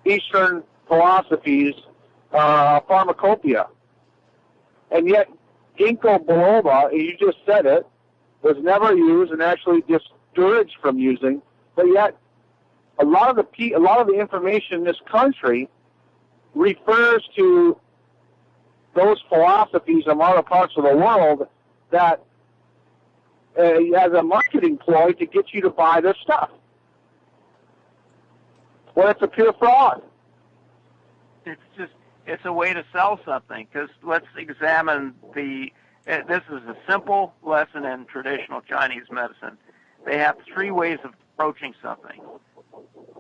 Eastern philosophies, pharmacopoeia. And yet, ginkgo biloba, you just said it, was never used and actually discouraged from using. But yet, a lot of the information in this country refers to those philosophies from other parts of the world that as a marketing ploy to get you to buy their stuff. Well, it's a pure fraud. It's a way to sell something, because let's examine this is a simple lesson in traditional Chinese medicine. They have three ways of approaching something: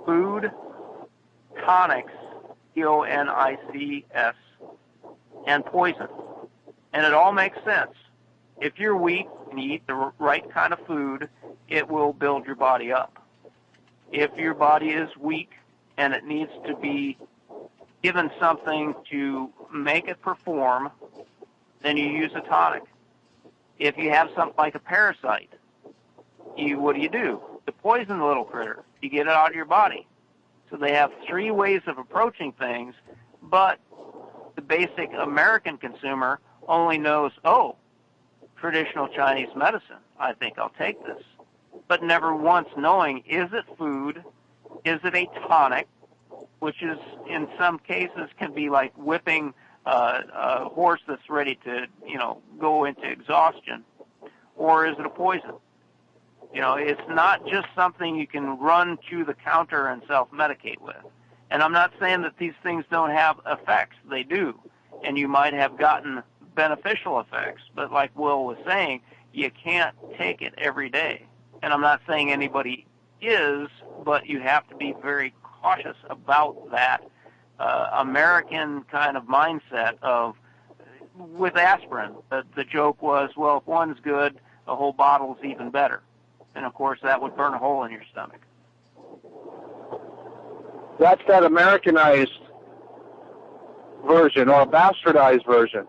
food, tonics, T-O-N-I-C-S, and poison. And it all makes sense. If you're weak and you eat the right kind of food, it will build your body up. If your body is weak and it needs to be given something to make it perform, then you use a tonic. If you have something like a parasite, what do? To poison the little critter. You get it out of your body. So they have three ways of approaching things, but the basic American consumer only knows, traditional Chinese medicine, I think I'll take this. But never once knowing, is it food? Is it a tonic? Which is, in some cases, can be like whipping a horse that's ready to, go into exhaustion. Or is it a poison? It's not just something you can run to the counter and self-medicate with. And I'm not saying that these things don't have effects. They do. And you might have gotten beneficial effects. But like Will was saying, you can't take it every day. And I'm not saying anybody is, but you have to be very cautious about that American kind of mindset of, with aspirin, the joke was, well, if one's good, a whole bottle's even better. And, of course, that would burn a hole in your stomach. That's that Americanized version or bastardized version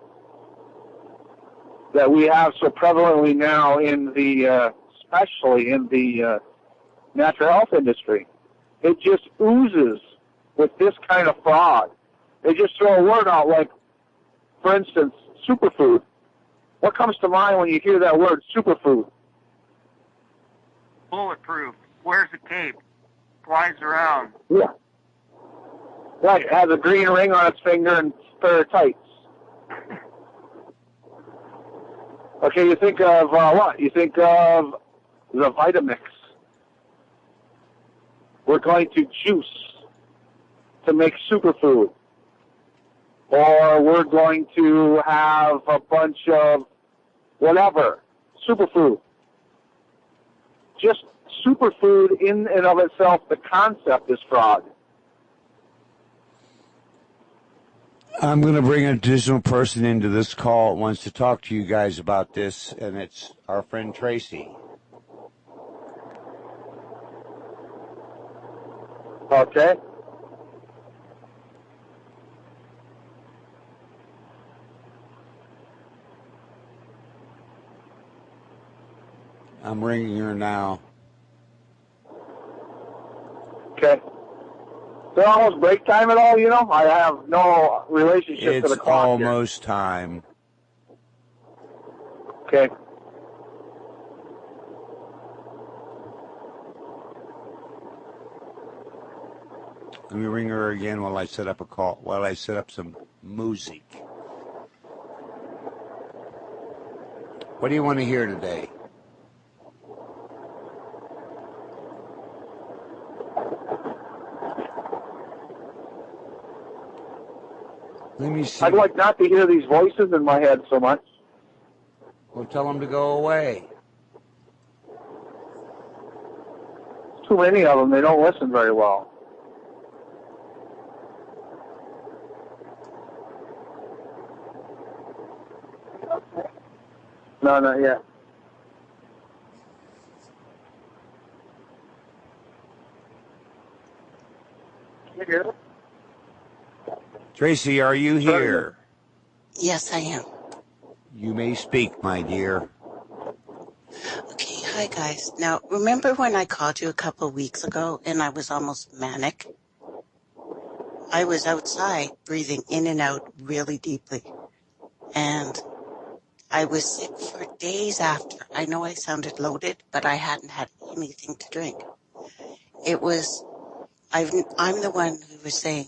that we have so prevalently now in the, especially in the natural health industry. It just oozes with this kind of fraud. They just throw a word out like, for instance, superfood. What comes to mind when you hear that word, superfood? bulletproof, wears a cape, flies around. Yeah. Right, it has a green ring on its finger and a pair of tights. Okay, you think of what? You think of the Vitamix. We're going to juice to make superfood. Or we're going to have a bunch of whatever, superfood. Just superfood in and of itself, the concept is fraud. I'm going to bring an additional person into this call that wants to talk to you guys about this, and it's our friend Tracy. Okay. I'm ringing her now. Okay. Is there almost break time at all, you know? I have no relationship to the It's clock here. almost time. Okay. Let me ring her again while I set up a call, while I set up some music. What do you want to hear today? Let me see. I'd like not to hear these voices in my head so much. Well, tell them to go away. Too many of them, they don't listen very well. No, not yet. You hear it? Tracy, are you here? Yes, I am. You may speak, my dear. Okay, hi guys. Now, remember when I called you a couple of weeks ago and I was almost manic? I was outside breathing in and out really deeply. And I was sick for days after. I know I sounded loaded, but I hadn't had anything to drink. I'm the one who was saying,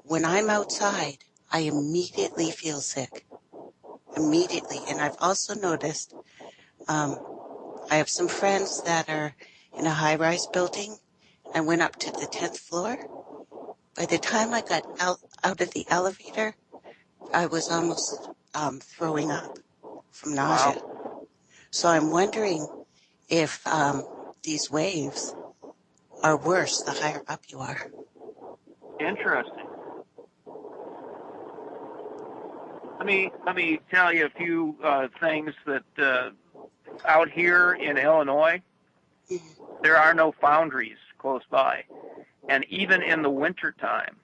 when I'm outside, I immediately feel sick. Immediately. And I've also noticed, I have some friends that are in a high-rise building. I went up to the 10th floor. By the time I got out of the elevator, I was almost throwing up from nausea. Wow. So I'm wondering if these waves are worse the higher up you are. Interesting. Let me tell you a few things that out here in Illinois, there are no foundries close by. And even in the wintertime,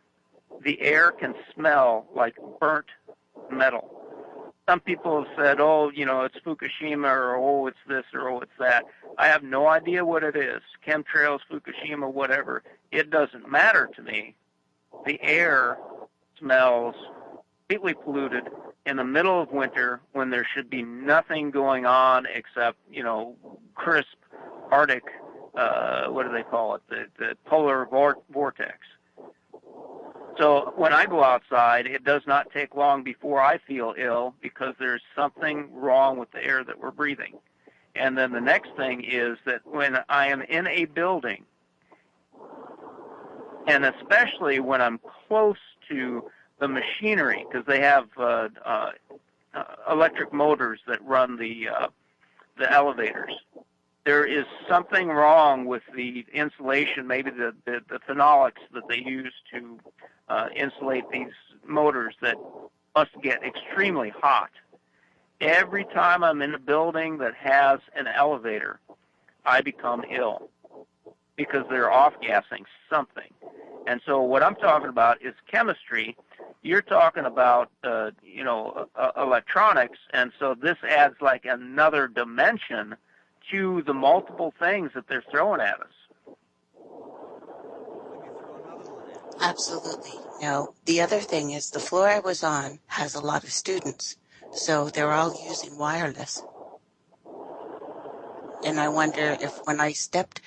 the air can smell like burnt metal. Some people have said, oh, you know, it's Fukushima, or oh, it's this, or oh, it's that. I have no idea what it is. Chemtrails, Fukushima, whatever. It doesn't matter to me. The air smells completely polluted in the middle of winter when there should be nothing going on except, you know, crisp Arctic, what do they call it, the polar vortex. So when I go outside, it does not take long before I feel ill because there's something wrong with the air that we're breathing. And then the next thing is that when I am in a building, and especially when I'm close to the machinery, because they have electric motors that run the elevators, there is something wrong with the insulation, maybe the phenolics that they use to insulate these motors that must get extremely hot. Every time I'm in a building that has an elevator, I become ill because they're off-gassing something. And so what I'm talking about is chemistry. You're talking about, electronics, and so this adds like another dimension to the multiple things that they're throwing at us. Absolutely. Now, the other thing is the floor I was on has a lot of students, so they're all using wireless. and I wonder if when I stepped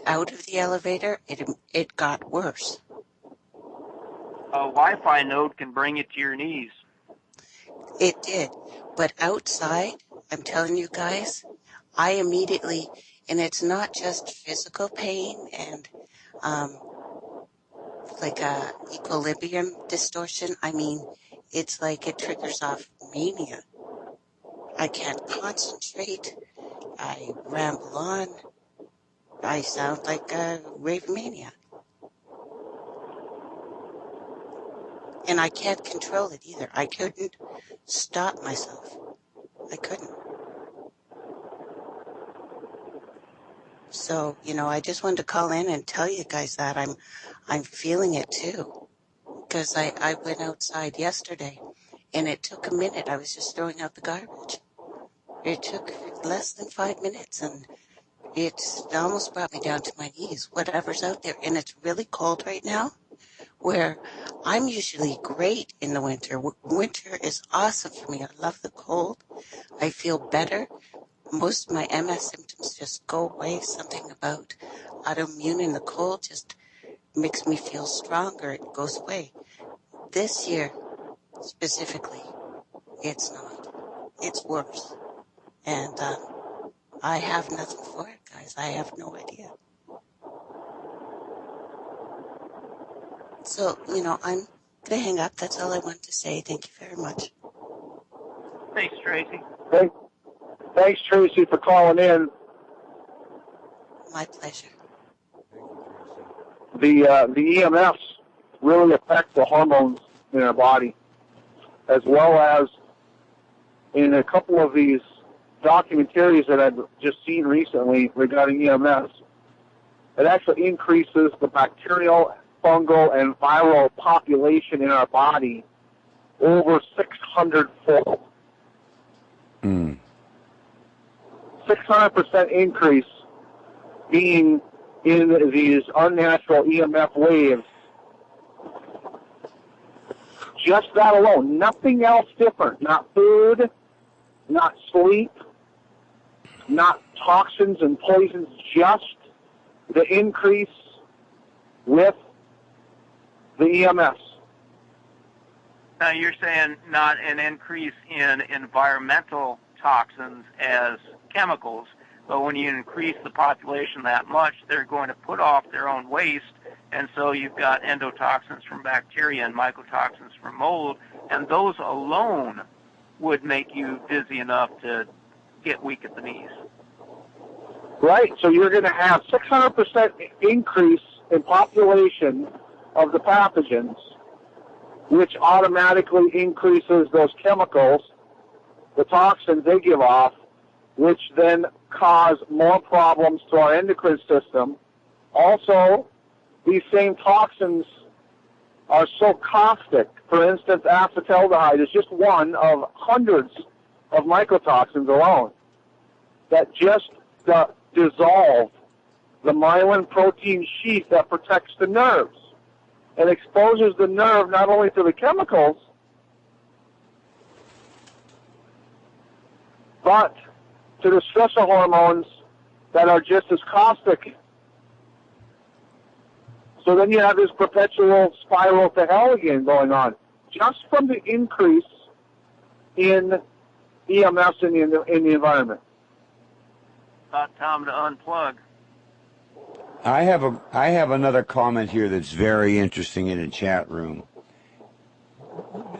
out of the elevator, it got worse. A Wi-Fi node can bring it to your knees. It did, but outside, I'm telling you guys, I immediately, and it's not just physical pain and like a equilibrium distortion. I mean, it's like it triggers off mania. I can't concentrate. I ramble on. I sound like a rave maniac. And I can't control it either. I couldn't stop myself. I couldn't. So, I just wanted to call in and tell you guys that I'm feeling it too. Because I went outside yesterday and it took a minute. I was just throwing out the garbage. It took less than 5 minutes and it almost brought me down to my knees, whatever's out there. And it's really cold right now, where I'm usually great in the winter. Winter is awesome for me. I love the cold. I feel better. Most of my MS symptoms just go away. Something about autoimmune in the cold just makes me feel stronger. It goes away. This year, specifically, it's not. It's worse. And I have nothing for it, guys. I have no idea. So, I'm going to hang up. That's all I want to say. Thank you very much. Thanks, Tracy. Thanks, Tracy, for calling in. My pleasure. The EMFs really affect the hormones in our body, as well as in a couple of these documentaries that I've just seen recently regarding EMFs, it actually increases the bacterial, fungal, and viral population in our body over 600-fold. 600% increase being in these unnatural EMF waves. Just that alone. Nothing else different. Not food, not sleep, not toxins and poisons, just the increase with the EMFs. Now, you're saying not an increase in environmental toxins as chemicals, but when you increase the population that much, they're going to put off their own waste, and so you've got endotoxins from bacteria and mycotoxins from mold, and those alone would make you dizzy enough to get weak at the knees. Right, so you're going to have 600% increase in population of the pathogens, which automatically increases those chemicals, the toxins they give off, which then cause more problems to our endocrine system. Also, these same toxins are so caustic. For instance, acetaldehyde is just one of hundreds of mycotoxins alone that just dissolve the myelin protein sheath that protects the nerves and exposes the nerve not only to the chemicals, but to the stressor hormones that are just as caustic. So then you have this perpetual spiral to hell again going on, just from the increase in EMFs in the environment. About time to unplug. I have another comment here that's very interesting in the chat room.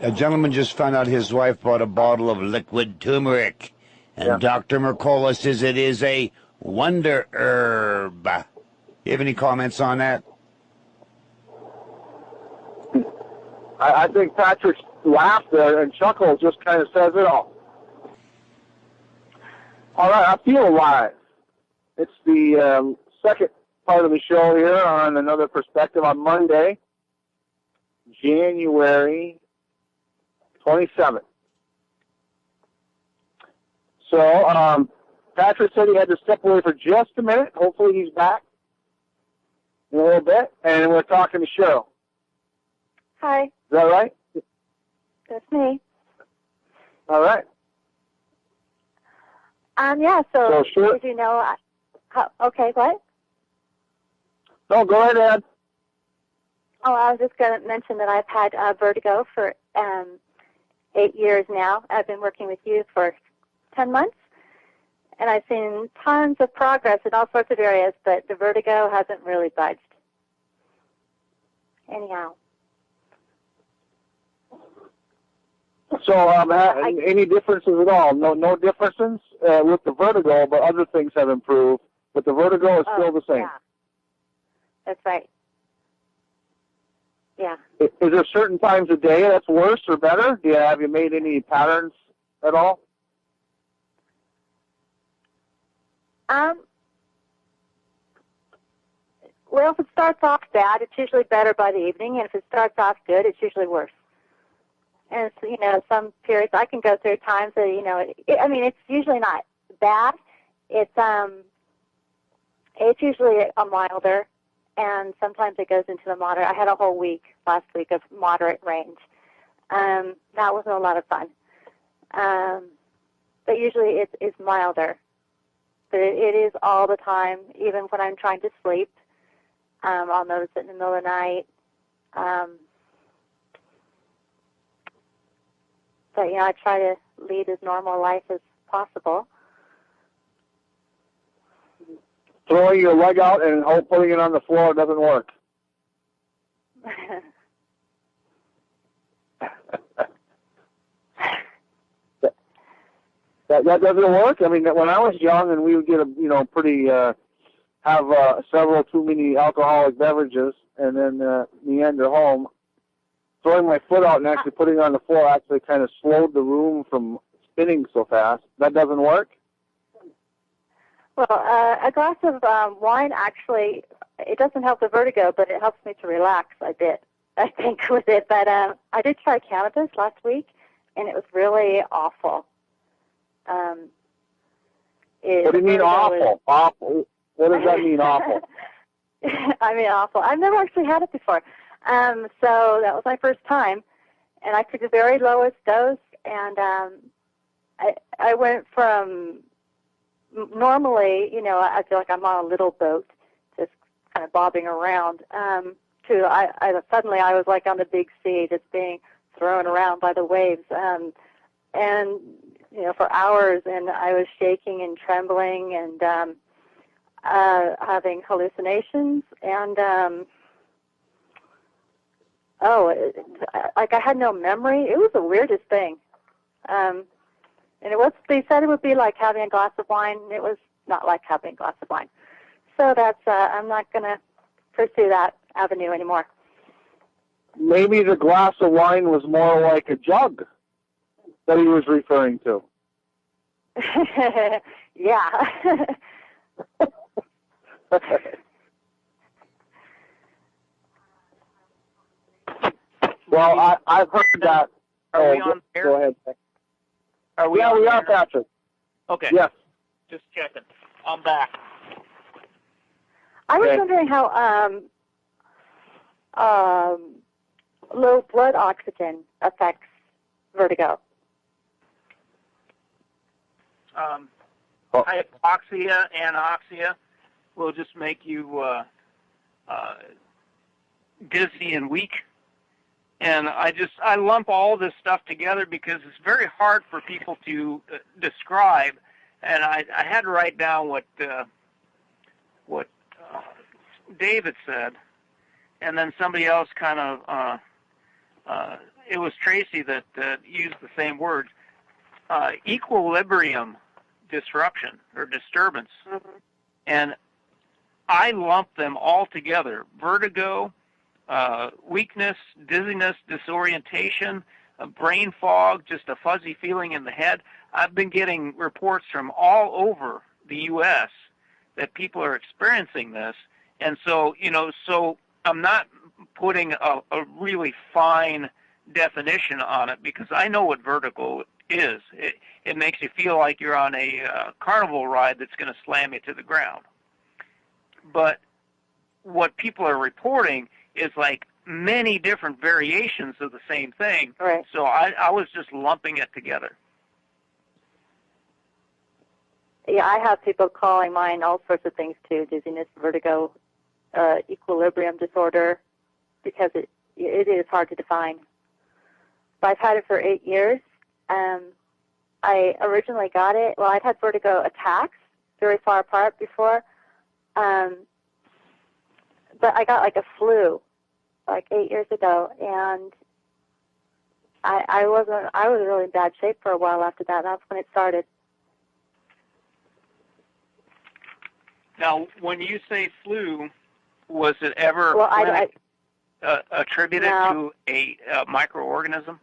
A gentleman just found out his wife bought a bottle of liquid turmeric, and Dr. Mercola says it is a wonder herb. You have any comments on that? I think Patrick's laugh there and chuckle just kind of says it all. All right, I feel alive. It's the second part of the show here on Another Perspective on Monday, January 27th. So Patrick said he had to step away for just a minute. Hopefully he's back in a little bit, and we're talking to Cheryl. Hi, Is that right? that's me. All right. Yeah, so sure. as you know, okay, what? No, go ahead, Ed. Oh, I was just going to mention that I've had vertigo for 8 years now. I've been working with you for 10 months, and I've seen tons of progress in all sorts of areas, but the vertigo hasn't really budged. Anyhow. So, any differences at all? No differences with the vertigo, but other things have improved. But the vertigo is still the same. Yeah. That's right. Yeah. Is there certain times of day that's worse or better? Have you made any patterns at all? Well, if it starts off bad, it's usually better by the evening, and if it starts off good, it's usually worse. And it's, some periods I can go through times that it's usually not bad. It's usually a milder, and sometimes it goes into the moderate. I had a whole week last week of moderate range. That wasn't a lot of fun. But usually it's milder. But it is all the time, even when I'm trying to sleep. I'll notice it in the middle of the night. But, I try to lead as normal a life as possible. Throwing your leg out and putting it on the floor doesn't work. That doesn't work? I mean, when I was young and we would get have several too many alcoholic beverages and then meander home, throwing my foot out and actually putting it on the floor actually kind of slowed the room from spinning so fast. That doesn't work? Well, a glass of wine actually, it doesn't help the vertigo, but it helps me to relax a bit, I think, with it. But I did try cannabis last week, and it was really awful. What do you mean awful? Awful? What does that mean, awful? I mean awful. I've never actually had it before. So that was my first time, and I took the very lowest dose, and I went from normally, I feel like I'm on a little boat, just kind of bobbing around, to suddenly I was like on the big sea, just being thrown around by the waves, and for hours, and I was shaking and trembling and having hallucinations, and like I had no memory. It was the weirdest thing. And they said it would be like having a glass of wine. It was not like having a glass of wine. So that's, I'm not going to pursue that avenue anymore. Maybe the glass of wine was more like a jug that he was referring to. Yeah. Well, I've heard that. Are we on air? Go ahead. Are we yeah, on we air? are, Patrick. Okay. Yes. Just checking. I'm back. I was wondering how low blood oxygen affects vertigo. Hypoxia, anoxia will just make you dizzy and weak. And I lump all this stuff together because it's very hard for people to describe. And I had to write down what David said, and then somebody else kind of it was Tracy that used the same words, equilibrium disruption or disturbance. Mm-hmm. And I lumped them all together: vertigo, weakness, dizziness, disorientation, brain fog, just a fuzzy feeling in the head. I've been getting reports from all over the U.S. that people are experiencing this. And so, so I'm not putting a really fine definition on it because I know what vertigo is. It makes you feel like you're on a carnival ride that's going to slam you to the ground. But what people are reporting is like many different variations of the same thing. Right. So I was just lumping it together. Yeah, I have people calling mine all sorts of things too: dizziness, vertigo, equilibrium disorder, because it is hard to define. But I've had it for 8 years. I originally got it. Well, I'd had vertigo attacks very far apart before, but I got like a flu like 8 years ago, and I was really in bad shape for a while after that. That's when it started. Now, when you say flu, was it ever attributed to a microorganism?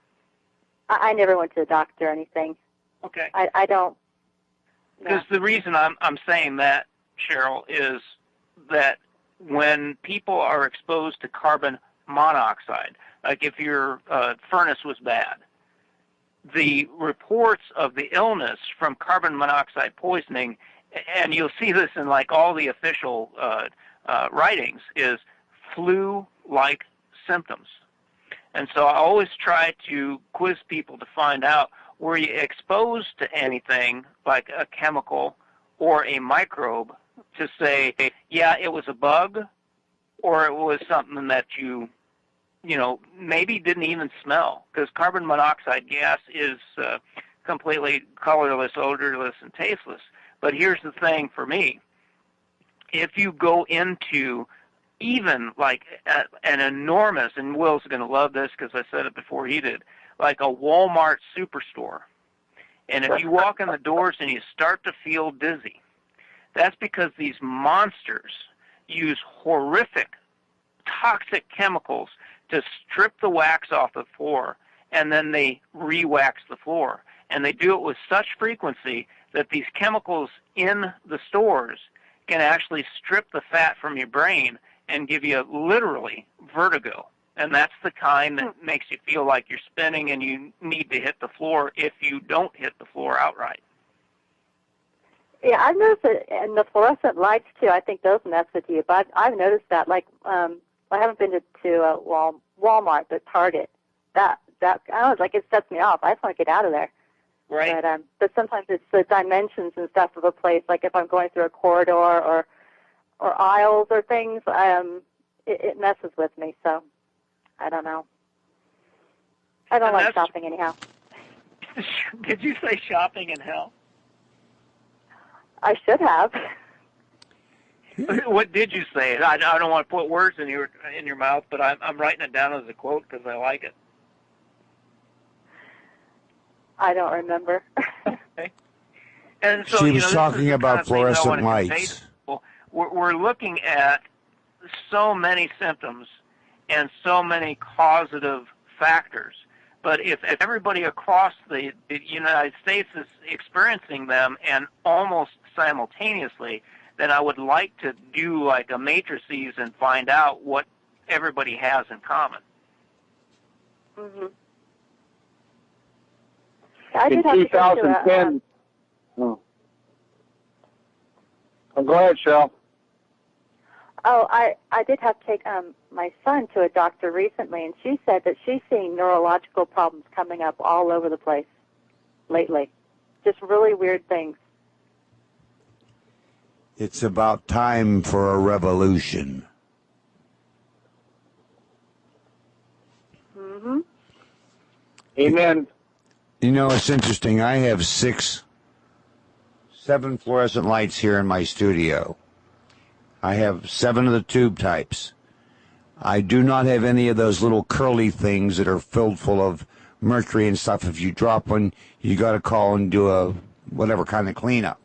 I never went to the doctor or anything. Okay. I don't. Because the reason I'm saying that, Cheryl, is that when people are exposed to carbon monoxide, like if your furnace was bad, the reports of the illness from carbon monoxide poisoning, and you'll see this in like all the official writings, is flu-like symptoms. And so I always try to quiz people to find out, were you exposed to anything like a chemical or a microbe to say, yeah, it was a bug, or it was something that you maybe didn't even smell, because carbon monoxide gas is completely colorless, odorless, and tasteless. But here's the thing for me. If you go into even like an enormous, and Will's going to love this because I said it before he did, like a Walmart superstore, and if you walk in the doors and you start to feel dizzy, that's because these monsters use horrific, toxic chemicals to strip the wax off the floor, and then they re-wax the floor. And they do it with such frequency that these chemicals in the stores can actually strip the fat from your brain and give you literally vertigo. And that's the kind that makes you feel like you're spinning and you need to hit the floor if you don't hit the floor outright. Yeah, I've noticed it in the fluorescent lights too. I think those mess with you, but I've noticed that. Like, I haven't been to Walmart, but Target. That I don't know, like it sets me off. I just want to get out of there. Right. But sometimes it's the dimensions and stuff of a place. Like if I'm going through a corridor or aisles or things, it messes with me. So I don't know. I don't like shopping anyhow. Did you say shopping in hell? I should have. What did you say? I don't want to put words in your mouth, but I'm writing it down as a quote because I like it. I don't remember. Okay. And so, she was talking about fluorescent lights. We're looking at so many symptoms and so many causative factors. But if everybody across the United States is experiencing them and almost simultaneously, then I would like to do like a matrices and find out what everybody has in common. Mm-hmm. In 2010. Go ahead, Cheryl. Oh, I did have to take my son to a doctor recently, and she said that she's seeing neurological problems coming up all over the place lately. Just really weird things. It's about time for a revolution. Mm-hmm. Amen. You know, it's interesting. I have 7 fluorescent lights here in my studio. I have 7 of the tube types. I do not have any of those little curly things that are filled full of mercury and stuff. If you drop one, you got to call and do a whatever kind of cleanup.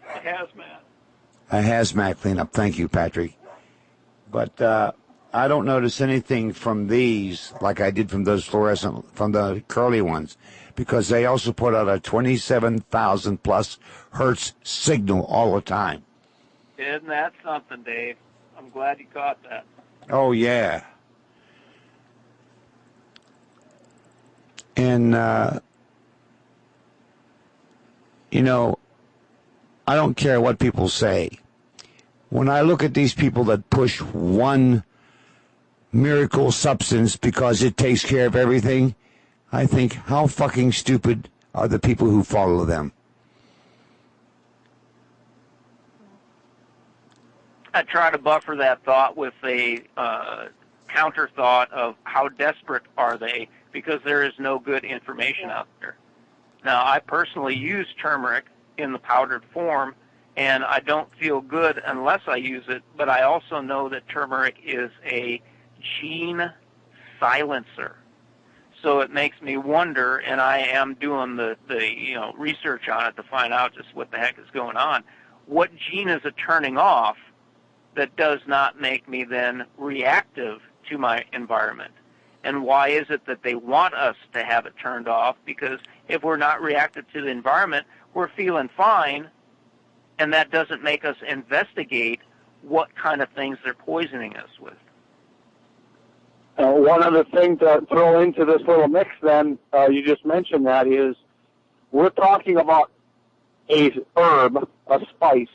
A hazmat cleanup. Thank you, Patrick. But I don't notice anything from these like I did from those from the curly ones, because they also put out a 27,000 plus hertz signal all the time. Isn't that something, Dave? I'm glad you caught that. Oh, yeah. And, you know, I don't care what people say. When I look at these people that push one miracle substance because it takes care of everything, I think, how fucking stupid are the people who follow them? I try to buffer that thought with a counter thought of how desperate are they, because there is no good information out there. Now, I personally use turmeric in the powdered form, and I don't feel good unless I use it, but I also know that turmeric is a gene silencer. So it makes me wonder, and I am doing the research on it to find out just what the heck is going on. What gene is it turning off that does not make me then reactive to my environment? And why is it that they want us to have it turned off? Because if we're not reactive to the environment, we're feeling fine, and that doesn't make us investigate what kind of things they're poisoning us with. One other thing to throw into this little mix then, you just mentioned that, is we're talking about a herb, a spice,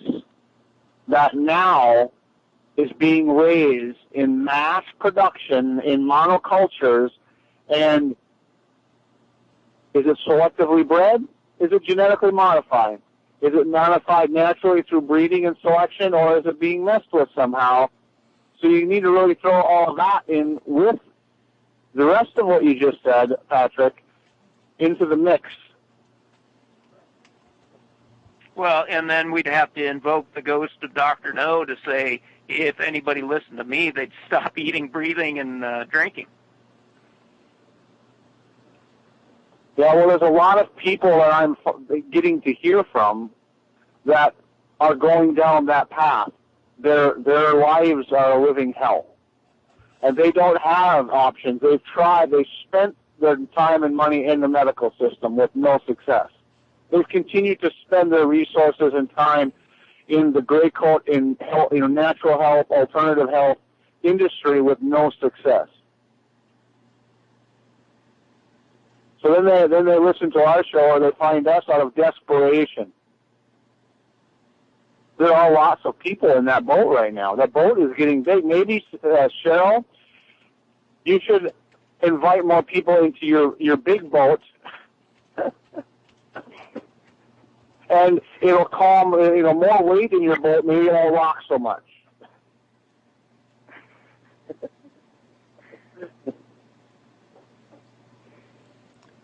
that now is being raised in mass production in monocultures, and is it selectively bred? Is it genetically modified? Is it modified naturally through breeding and selection, or is it being messed with somehow? So you need to really throw all of that in with the rest of what you just said, Patrick, into the mix. Well, and then we'd have to invoke the ghost of Dr. No to say, if anybody listened to me, they'd stop eating, breathing, and drinking. Yeah, well, there's a lot of people that I'm getting to hear from that are going down that path. Their lives are a living hell, and they don't have options. They've tried. They've spent their time and money in the medical system with no success. They've continued to spend their resources and time in the gray coat, in health, natural health, alternative health industry with no success. So then they listen to our show, or they find us out of desperation. There are lots of people in that boat right now. That boat is getting big. Maybe, Cheryl, you should invite more people into your big boat, and it'll calm, more weight in your boat. Maybe it won't rock so much.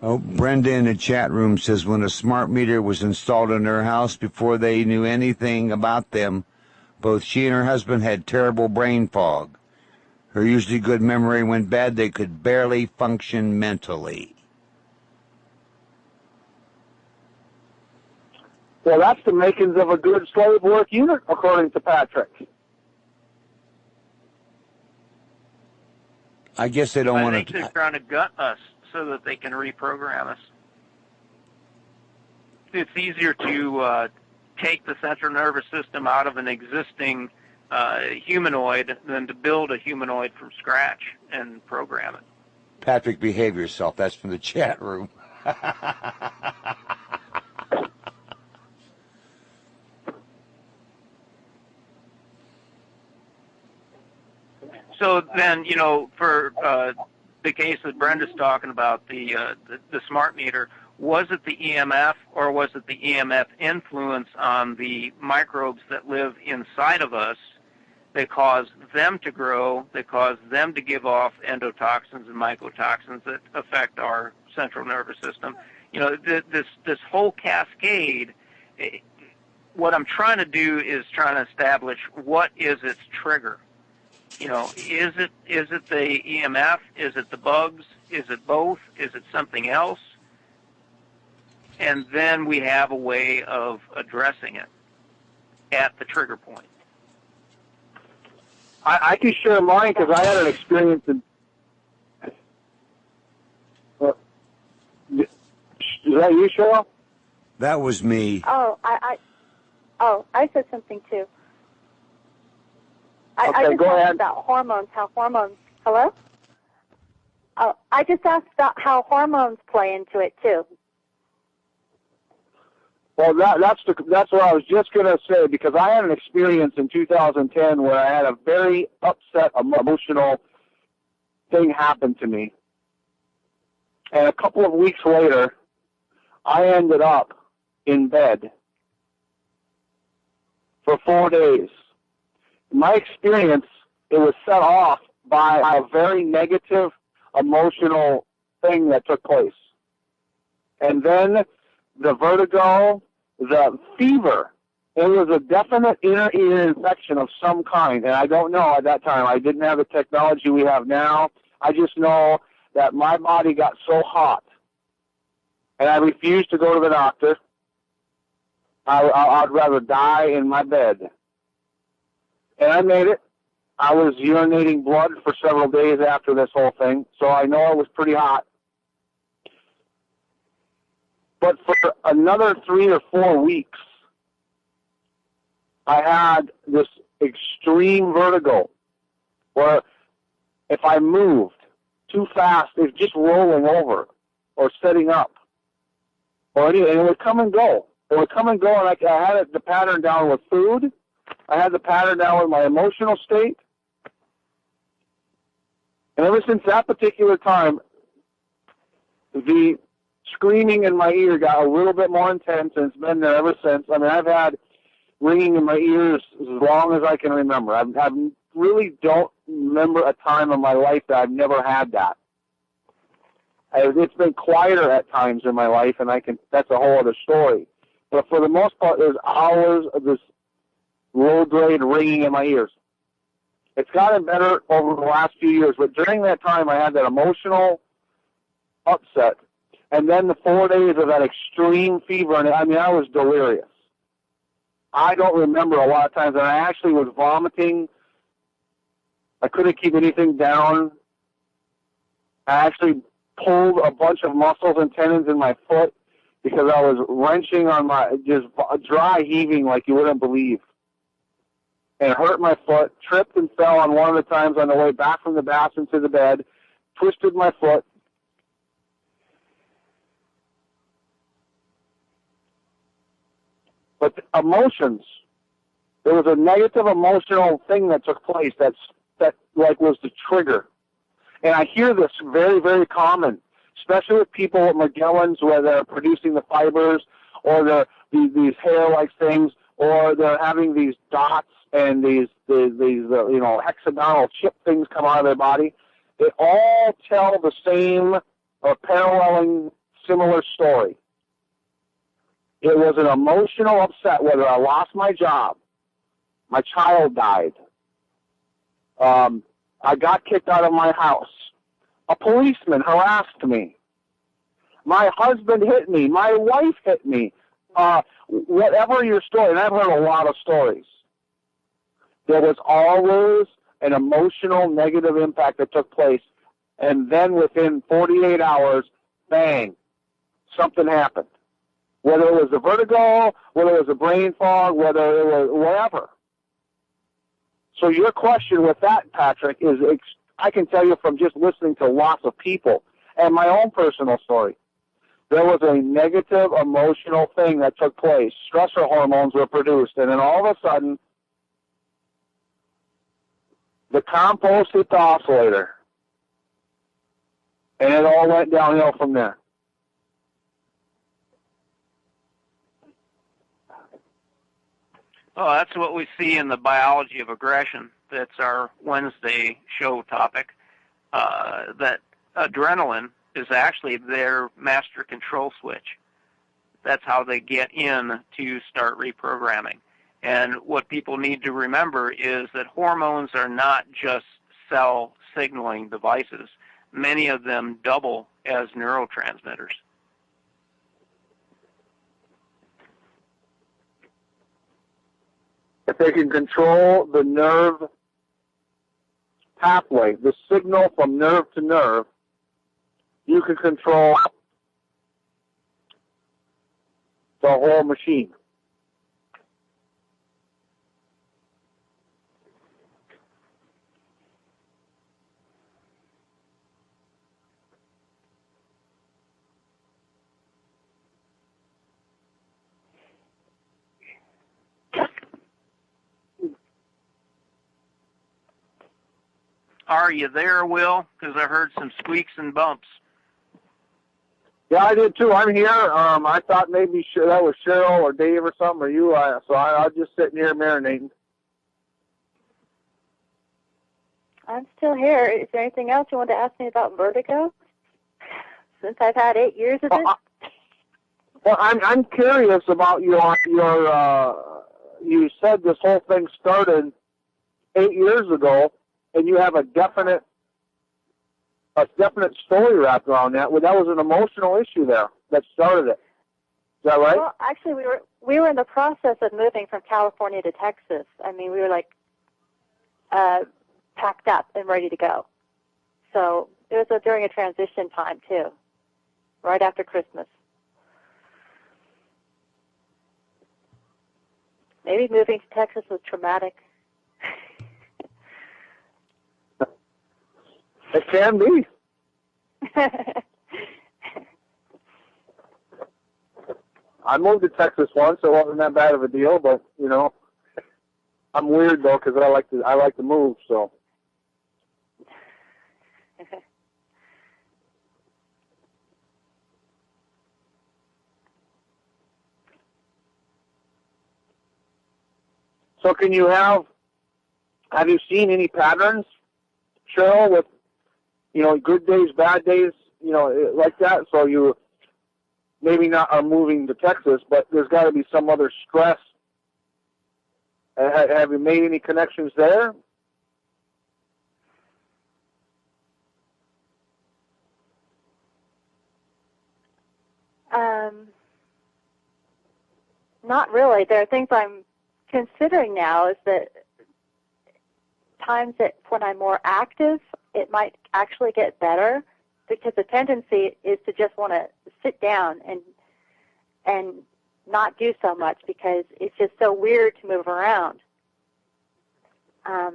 Oh, Brenda in the chat room says when a smart meter was installed in her house before they knew anything about them, both she and her husband had terrible brain fog. Her usually good memory went bad. They could barely function mentally. Well, that's the makings of a good slave work unit, according to Patrick. I guess they don't want to. I think they're trying to gut us so that they can reprogram us. It's easier to take the central nervous system out of an existing humanoid than to build a humanoid from scratch and program it. Patrick, behave yourself. That's from the chat room. So then, for the case that Brenda's talking about, the smart meter, was it the EMF or was it the EMF influence on the microbes that live inside of us that cause them to grow, that cause them to give off endotoxins and mycotoxins that affect our central nervous system? This whole cascade, what I'm trying to do is trying to establish what is its trigger. Is it the EMF? Is it the bugs? Is it both? Is it something else? And then we have a way of addressing it at the trigger point. I can share mine because I had an experience in. Is that you, Cheryl? That was me. Oh, I said something too. Okay, I just go asked ahead. about hormones, how hormones, hello? Oh, I just asked about how hormones play into it, too. Well, that's what I was just going to say, because I had an experience in 2010 where I had a very upset, emotional thing happen to me. And a couple of weeks later, I ended up in bed for 4 days. my experience, it was set off by a very negative emotional thing that took place. And then the vertigo, the fever, it was a definite inner ear infection of some kind. And I don't know at that time. I didn't have the technology we have now. I just know that my body got so hot. And I refused to go to the doctor. I'd rather die in my bed. And I made it. I was urinating blood for several days after this whole thing, so I know it was pretty hot. But for another 3 or 4 weeks, I had this extreme vertigo where if I moved too fast, it was just rolling over or setting up. And it would come and go. It would come and go, and I had the pattern down with food. I had the pattern down with my emotional state. And ever since that particular time, the screaming in my ear got a little bit more intense, and it's been there ever since. I mean, I've had ringing in my ears as long as I can remember. I really don't remember a time in my life that I've never had that. It's been quieter at times in my life, and that's a whole other story. But for the most part, there's hours of this low-grade ringing in my ears. It's gotten better over the last few years, but during that time, I had that emotional upset, and then the 4 days of that extreme fever, and I mean, I was delirious. I don't remember a lot of times, and I actually was vomiting. I couldn't keep anything down. I actually pulled a bunch of muscles and tendons in my foot because I was wrenching on just dry heaving like you wouldn't believe. And it hurt my foot, tripped and fell on one of the times on the way back from the bathroom to the bed, twisted my foot. But the emotions, there was a negative emotional thing that took place that was the trigger. And I hear this very, very common, especially with people with Magellan's where they're producing the fibers or these hair-like things, or they're having these dots and these hexagonal chip things come out of their body. They all tell the same or paralleling similar story. It was an emotional upset, whether I lost my job, my child died, I got kicked out of my house, a policeman harassed me, my husband hit me, my wife hit me, whatever your story, and I've heard a lot of stories. There was always an emotional negative impact that took place, and then within 48 hours, bang, something happened. Whether it was a vertigo, whether it was a brain fog, whether it was whatever. So your question with that, Patrick, is I can tell you from just listening to lots of people and my own personal story, there was a negative emotional thing that took place. Stressor hormones were produced, and then all of a sudden, the compost hit the oscillator, and it all went downhill from there. Oh, that's what we see in the biology of aggression. That's our Wednesday show topic. That adrenaline is actually their master control switch. That's how they get in to start reprogramming. And what people need to remember is that hormones are not just cell signaling devices. Many of them double as neurotransmitters. If they can control the nerve pathway, the signal from nerve to nerve, you can control the whole machine. Are you there, Will? Because I heard some squeaks and bumps. Yeah, I did too. I'm here. I thought maybe that was Cheryl or Dave or something, or you. So I'm just sitting here marinating. I'm still here. Is there anything else you want to ask me about vertigo? Since I've had 8 years of it. Well, I'm curious about your. You said this whole thing started 8 years ago, and you have a definite story wrapped around that. Well, that was an emotional issue there that started it. Is that right? Well, actually, we were in the process of moving from California to Texas. I mean, we were like packed up and ready to go. So it was during a transition time too, right after Christmas. Maybe moving to Texas was traumatic. It can be. I moved to Texas once. It wasn't that bad of a deal, but you know, I'm weird though because I like to move. So. So can you have you seen any patterns, Cheryl, with, you know, good days, bad days, you know, like that? So you maybe not are moving to Texas, but there's got to be some other stress. Have you made any connections there? Not really. There are things I'm considering now is that times that when I'm more active, it might actually get better, because the tendency is to just want to sit down and not do so much because it's just so weird to move around. I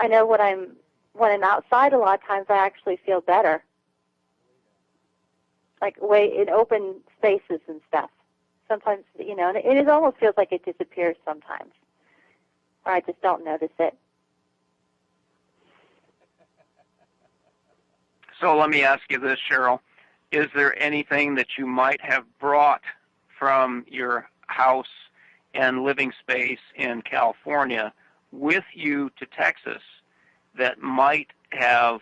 know when I'm outside a lot of times I actually feel better, like way in open spaces and stuff. Sometimes, you know, and it almost feels like it disappears sometimes, or I just don't notice it. So let me ask you this, Cheryl. Is there anything that you might have brought from your house and living space in California with you to Texas that might have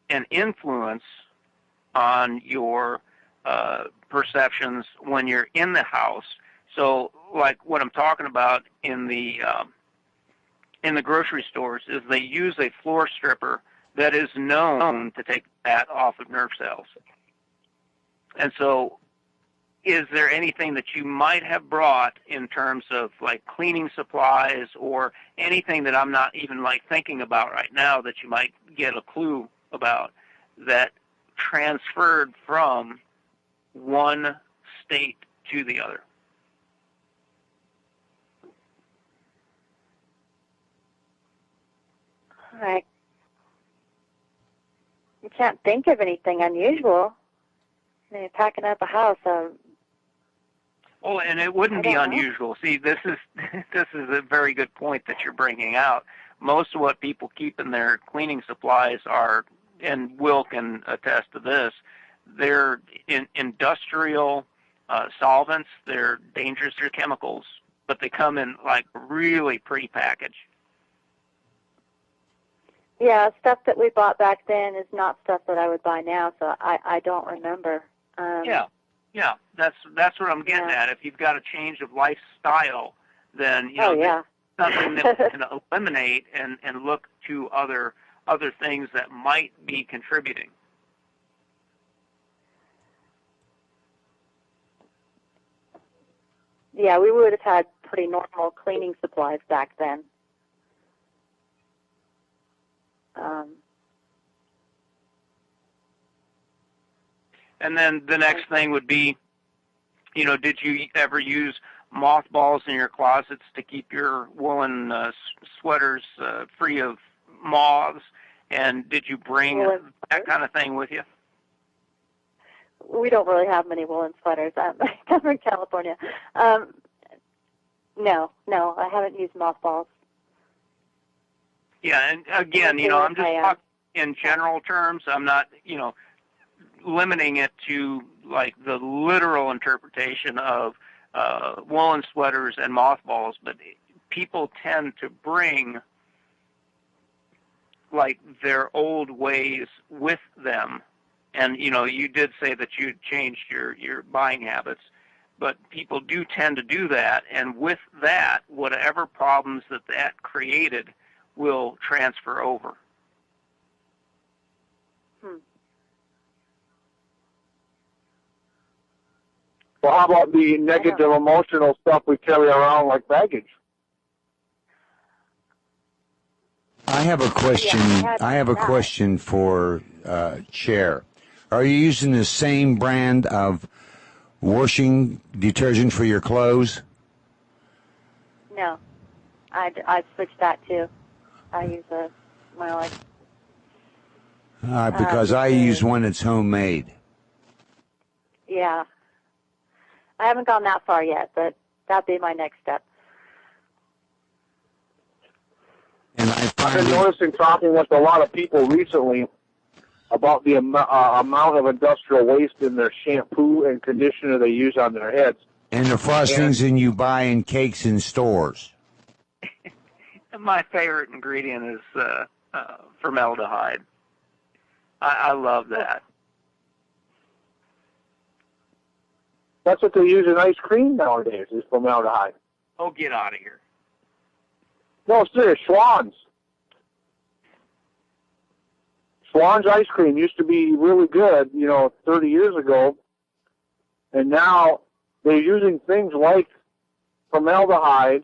an influence on your perceptions when you're in the house? So, like what I'm talking about in the grocery stores is they use a floor stripper that is known to take fat off of nerve cells. And so, is there anything that you might have brought in terms of like cleaning supplies or anything that I'm not even like thinking about right now that you might get a clue about that transferred from one state to the other? I can't think of anything unusual. I mean, packing up a house. Well, and it wouldn't be unusual. See, this is a very good point that you're bringing out. Most of what people keep in their cleaning supplies are, and Wil can attest to this, they're industrial solvents. They're dangerous chemicals, but they come in like really pretty package. Yeah, stuff that we bought back then is not stuff that I would buy now, so I don't remember. Yeah, that's what I'm getting at. If you've got a change of lifestyle, then you know something that we can eliminate and look to other things that might be contributing. Yeah, we would have had pretty normal cleaning supplies back then. And then the next thing would be, you know, did you ever use mothballs in your closets to keep your woolen sweaters free of moths? And did you bring that kind of thing with you? We don't really have many woolen sweaters. I'm from California. No, I haven't used mothballs. Yeah, and again, you know, I'm just talking in general terms. I'm not, you know, limiting it to like the literal interpretation of woolen sweaters and mothballs, but people tend to bring like their old ways with them. And, you did say that you changed your buying habits, but people do tend to do that. And with that, whatever problems that created will transfer over. Well, how about the negative emotional stuff we carry around like baggage? I have a question. I have a question for Chair. Are you using the same brand of washing detergent for your clothes? No, I switched that too. I use my like. Because I use one that's homemade. Yeah, I haven't gone that far yet, but that'd be my next step. And I've been noticing, talking with a lot of people recently, about the amount of industrial waste in their shampoo and conditioner they use on their heads. And the frostings and you buy in cakes in stores. My favorite ingredient is formaldehyde. I love that. That's what they use in ice cream nowadays, is formaldehyde. Oh, get out of here. No, serious, Schwann's. Schwann's ice cream used to be really good, 30 years ago. And now they're using things like formaldehyde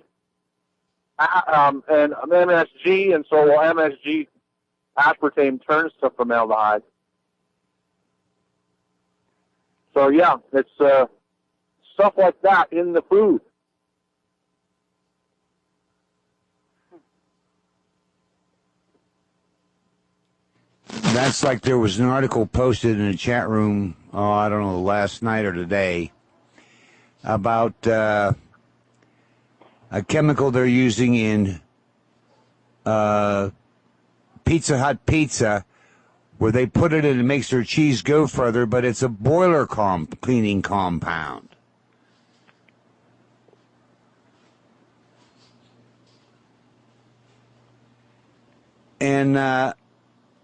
and MSG, and so MSG aspartame turns to formaldehyde. So, yeah, it's stuff like that in the food. That's like there was an article posted in the chat room, I don't know, last night or today, about a chemical they're using in Pizza Hut pizza, where they put it in and it makes their cheese go further, but it's a boiler cleaning compound. And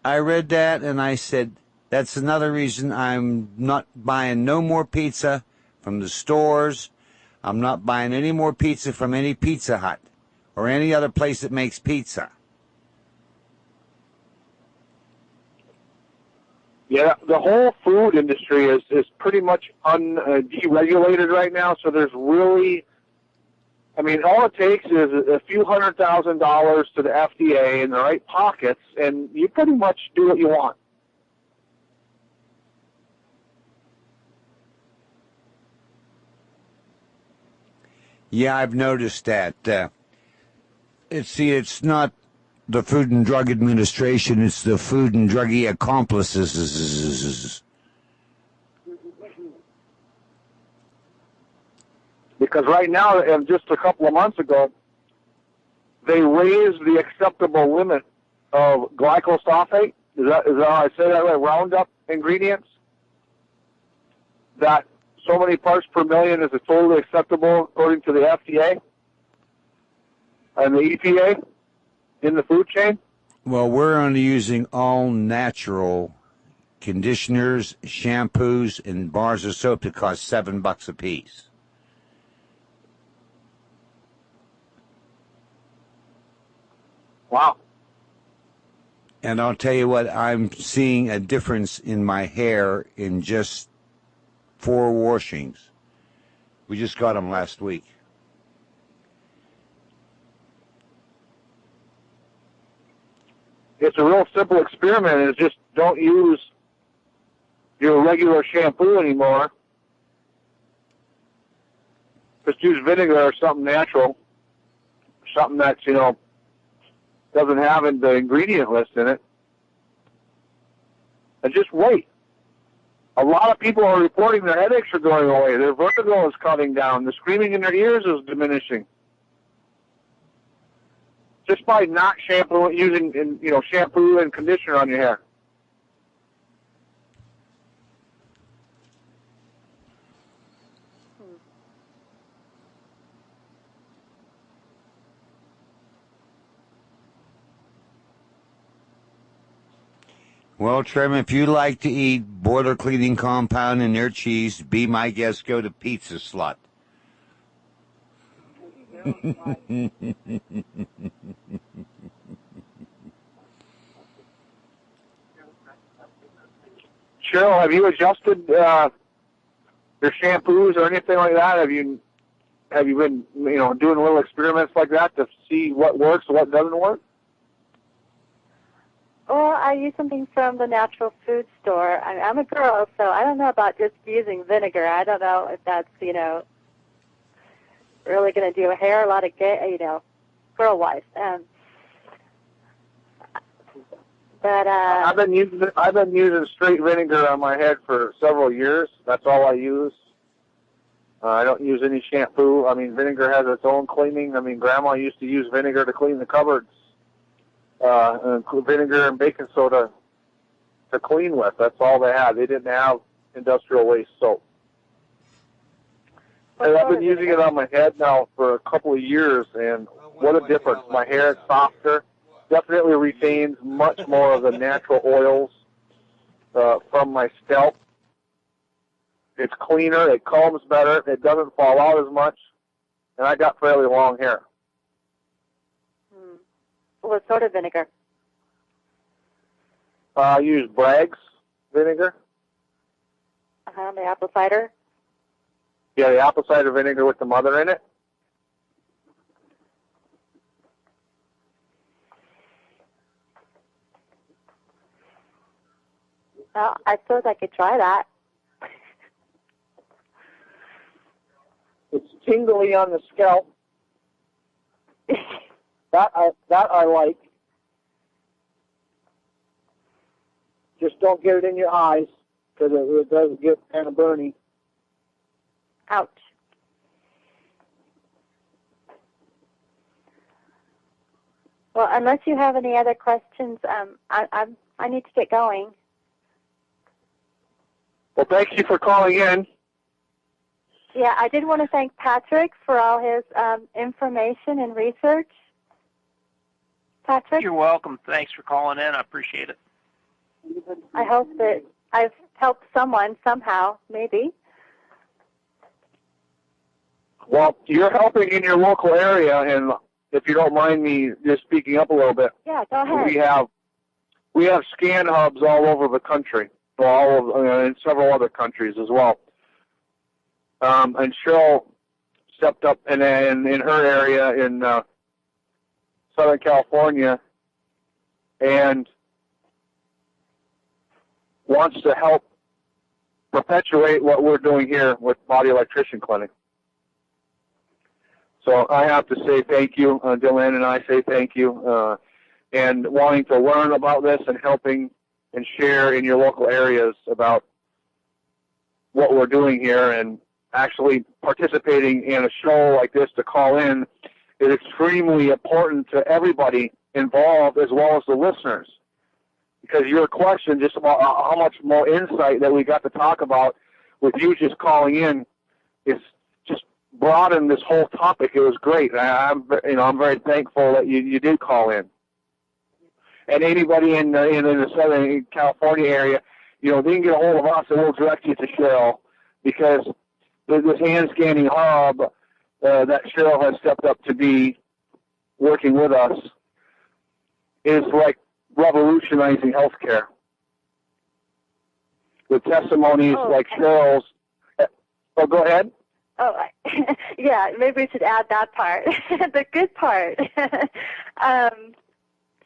I read that and I said, that's another reason I'm not buying no more pizza from the stores. I'm not buying any more pizza from any Pizza Hut or any other place that makes pizza. Yeah, the whole food industry is pretty much deregulated right now, so there's really, all it takes is a few $100,000 to the FDA in the right pockets, and you pretty much do what you want. Yeah, I've noticed that. It's not the Food and Drug Administration, it's the Food and Drug accomplices. Because right now, and just a couple of months ago, they raised the acceptable limit of glyphosate. Is that how I say that right? Roundup ingredients. That so many parts per million is totally acceptable according to the FDA and the EPA in the food chain. Well, we're only using all natural conditioners, shampoos, and bars of soap that cost $7 a piece. Wow. And I'll tell you what, I'm seeing a difference in my hair in just 4 washings. We just got them last week. It's a real simple experiment. It's just don't use your regular shampoo anymore. Just use vinegar or something natural, something that's, doesn't have the ingredient list in it. And just wait. A lot of people are reporting their headaches are going away. Their vertigo is cutting down. The screaming in their ears is diminishing. Just by not using shampoo and conditioner on your hair. Well, Trevor, if you like to eat boiler cleaning compound in their cheese, be my guest. Go to Pizza Slut. Cheryl, have you adjusted your shampoos or anything like that? Have you been doing little experiments like that to see what works and what doesn't work? Well, I use something from the natural food store. I'm a girl, so I don't know about just using vinegar. I don't know if that's, really going to do a hair a lot of good, girl-wise. But I've been using straight vinegar on my head for several years. That's all I use. I don't use any shampoo. I mean, vinegar has its own cleaning. I mean, Grandma used to use vinegar to clean the cupboards. Vinegar and baking soda to clean with. That's all they had. They didn't have industrial waste soap. And I've been using it on my head now for a couple of years, and what a difference. My hair is softer, definitely retains much more of the natural oils from my scalp. It's cleaner, it combs better, it doesn't fall out as much, and I got fairly long hair. What sort of vinegar? I use Bragg's vinegar. The apple cider? Yeah, the apple cider vinegar with the mother in it. Well, I suppose I could try that. It's tingly on the scalp. That I like. Just don't get it in your eyes, because it does get kind of burny. Ouch. Well, unless you have any other questions, I need to get going. Well, thank you for calling in. Yeah, I did want to thank Patrick for all his information and research. Patrick? You're welcome. Thanks for calling in. I appreciate it. I hope that I've helped someone somehow, maybe. Well, you're helping in your local area, and if you don't mind me just speaking up a little bit. Yeah, go ahead. We have scan hubs all over the country, in several other countries as well. And Cheryl stepped up in her area in Southern California and wants to help perpetuate what we're doing here with Body Electrician Clinic. So I have to say thank you, Dylan, and I say thank you, and wanting to learn about this and helping and share in your local areas about what we're doing here, and actually participating in a show like this to call in is extremely important to everybody involved as well as the listeners. Because your question just about how much more insight that we got to talk about with you just calling in is just broadened this whole topic. It was great. I'm very thankful that you did call in. And anybody in the Southern California area, they can get a hold of us and we'll direct you to Cheryl, because this hand scanning hub that Cheryl has stepped up to be working with us is like revolutionizing healthcare. With testimonies like Cheryl's. Oh, go ahead. Oh, yeah, maybe we should add that part, the good part.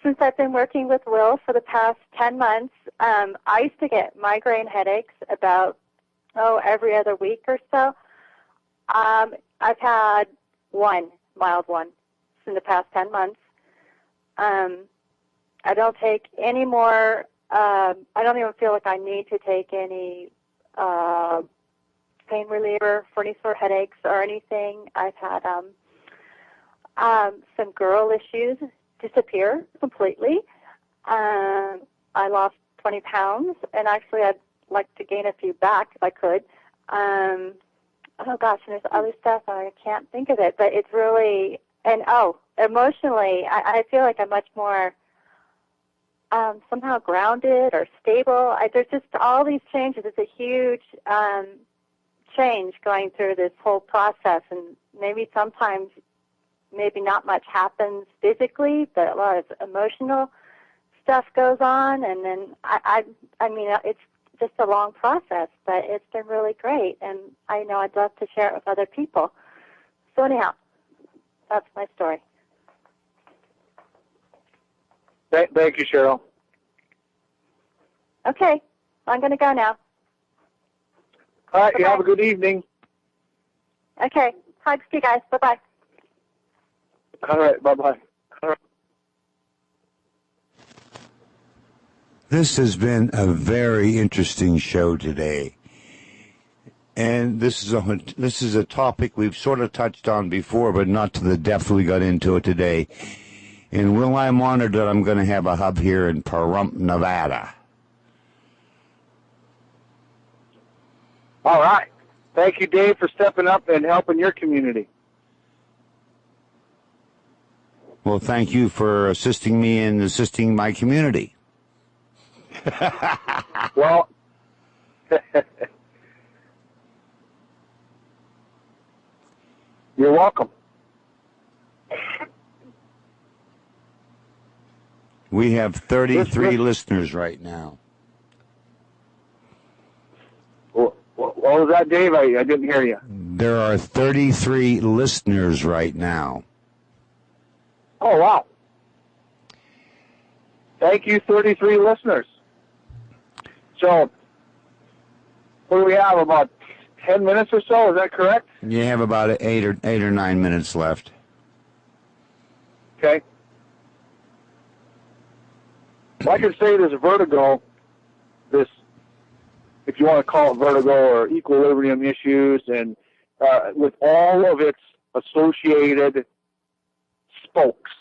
Since I've been working with Wil for the past 10 months, I used to get migraine headaches about, every other week or so. I've had one mild one in the past 10 months. I don't take any more, I don't even feel like I need to take any pain reliever for any sort of headaches or anything. I've had some girl issues disappear completely. I lost 20 pounds, and actually I'd like to gain a few back if I could. And there's other stuff, I can't think of it, but it's really, and emotionally, I feel like I'm much more somehow grounded or stable. There's just all these changes. It's a huge change going through this whole process, and maybe sometimes maybe not much happens physically, but a lot of emotional stuff goes on, and then I mean, it's just a long process, but it's been really great, and I know I'd love to share it with other people. So anyhow, that's my story. Thank you, Cheryl. Okay, I'm going to go now. All right, Bye-bye. you have a good evening. Okay, hugs to you guys. Bye-bye. All right, bye-bye. All right. This has been a very interesting show today. And this is a topic we've sort of touched on before, but not to the depth we got into it today. And Will, I'm honored that I'm going to have a hub here in Pahrump, Nevada. All right. Thank you, Dave, for stepping up and helping your community. Well, thank you for assisting me in assisting my community. Well, you're welcome. We have 33 listeners right now. What was that, Dave? I didn't hear you. There are 33 listeners right now. Oh, wow. Thank you, 33 listeners. So, what do we have, about 10 minutes or so? Is that correct? You have about eight or 9 minutes left. Okay. Well, I can say this vertigo, this, if you want to call it vertigo or equilibrium issues, and with all of its associated spokes,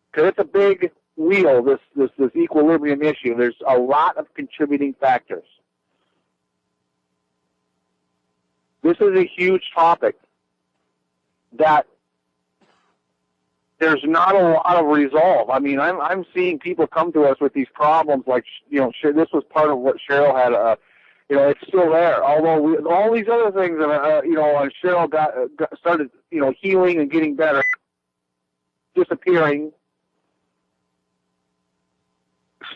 because it's a big wheel, this equilibrium issue. There's a lot of contributing factors. This is a huge topic that there's not a lot of resolve. I mean, I'm seeing people come to us with these problems, like, you know, this was part of what Cheryl had. You know, it's still there. Although all these other things, you know, Cheryl got started, you know, healing and getting better, disappearing.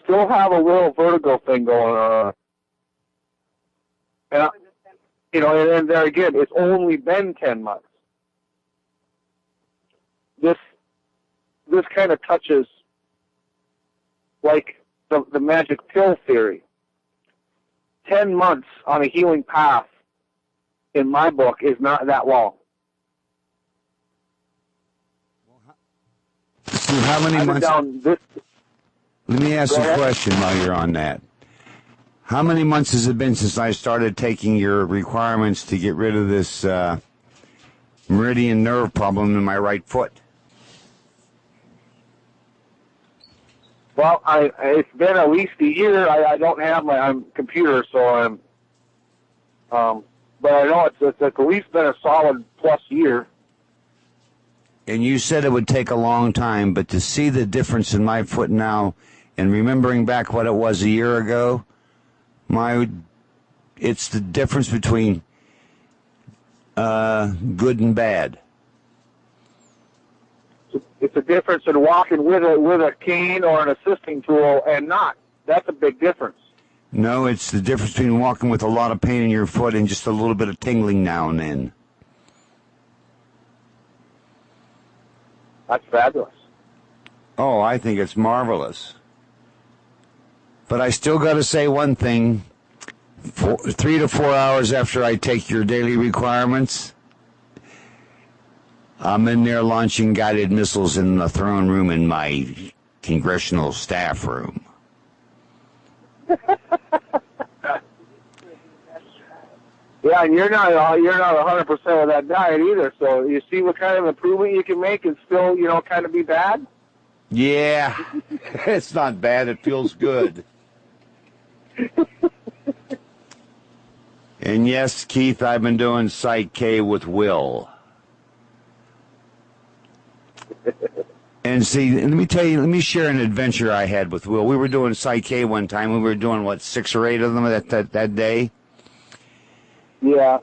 Still have a little vertigo thing going on. And, you know, and there again, it's only been 10 months. This kind of touches like the magic pill theory. 10 months on a healing path, in my book, is not that long. So how many months? Let me ask a question while you're on that. How many months has it been since I started taking your requirements to get rid of this meridian nerve problem in my right foot? Well, it's been at least a year. I don't have my computer, so but I know it's at least been a solid plus year. And you said it would take a long time, but to see the difference in my foot now, and remembering back what it was a year ago, it's the difference between good and bad. It's a difference in walking with a cane or an assisting tool and not. That's a big difference. No, it's the difference between walking with a lot of pain in your foot and just a little bit of tingling now and then. That's fabulous. Oh, I think it's marvelous. But I still got to say one thing. 3 to 4 hours after I take your daily requirements, I'm in there launching guided missiles in the throne room in my congressional staff room. Yeah, and you're not 100% of that diet either. So you see what kind of improvement you can make and still, you know, kind of be bad. Yeah, it's not bad. It feels good. And yes, Keith, I've been doing Psych K with Will. And And see, let me tell you, let me share an adventure I had with Will. We were doing Psych-K one time. We were doing, 6 or 8 of them that day. Yeah.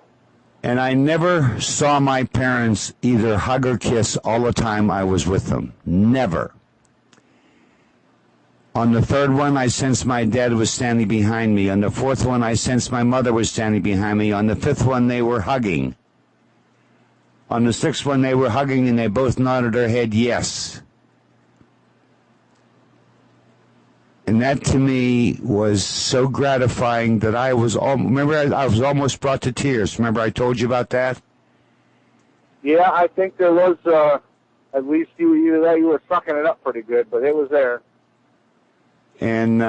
And I never saw my parents either hug or kiss all the time I was with them. Never. On the 3rd one, I sensed my dad was standing behind me. On the 4th one, I sensed my mother was standing behind me. On the 5th one, they were hugging. On the 6th one, they were hugging, and they both nodded their head yes. And that to me was so gratifying that I was almost brought to tears. Remember I told you about that? Yeah, I think there was, at least you were sucking it up pretty good, but it was there. And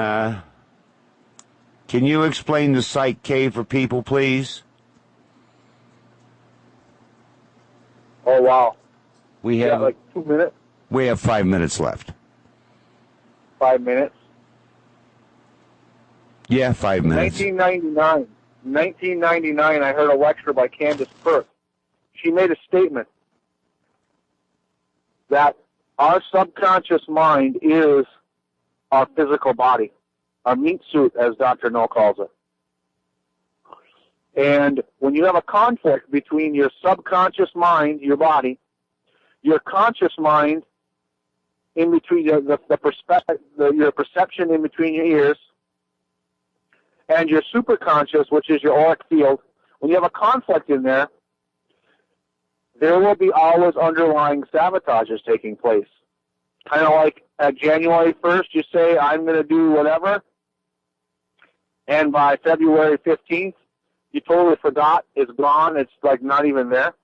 can you explain the Psych-K for people, please? Oh, wow. We have like 2 minutes? We have 5 minutes left. 5 minutes? Yeah, 5 minutes. 1999, I heard a lecture by Candace Perth. She made a statement that our subconscious mind is our physical body, our meat suit, as Dr. No calls it. And when you have a conflict between your subconscious mind, your body, your conscious mind, in between your perception in between your ears, and your superconscious, which is your auric field, when you have a conflict in there, there will be always underlying sabotages taking place. Kind of like at January 1st, you say, I'm going to do whatever, and by February 15th, you totally forgot, it's gone, it's like not even there.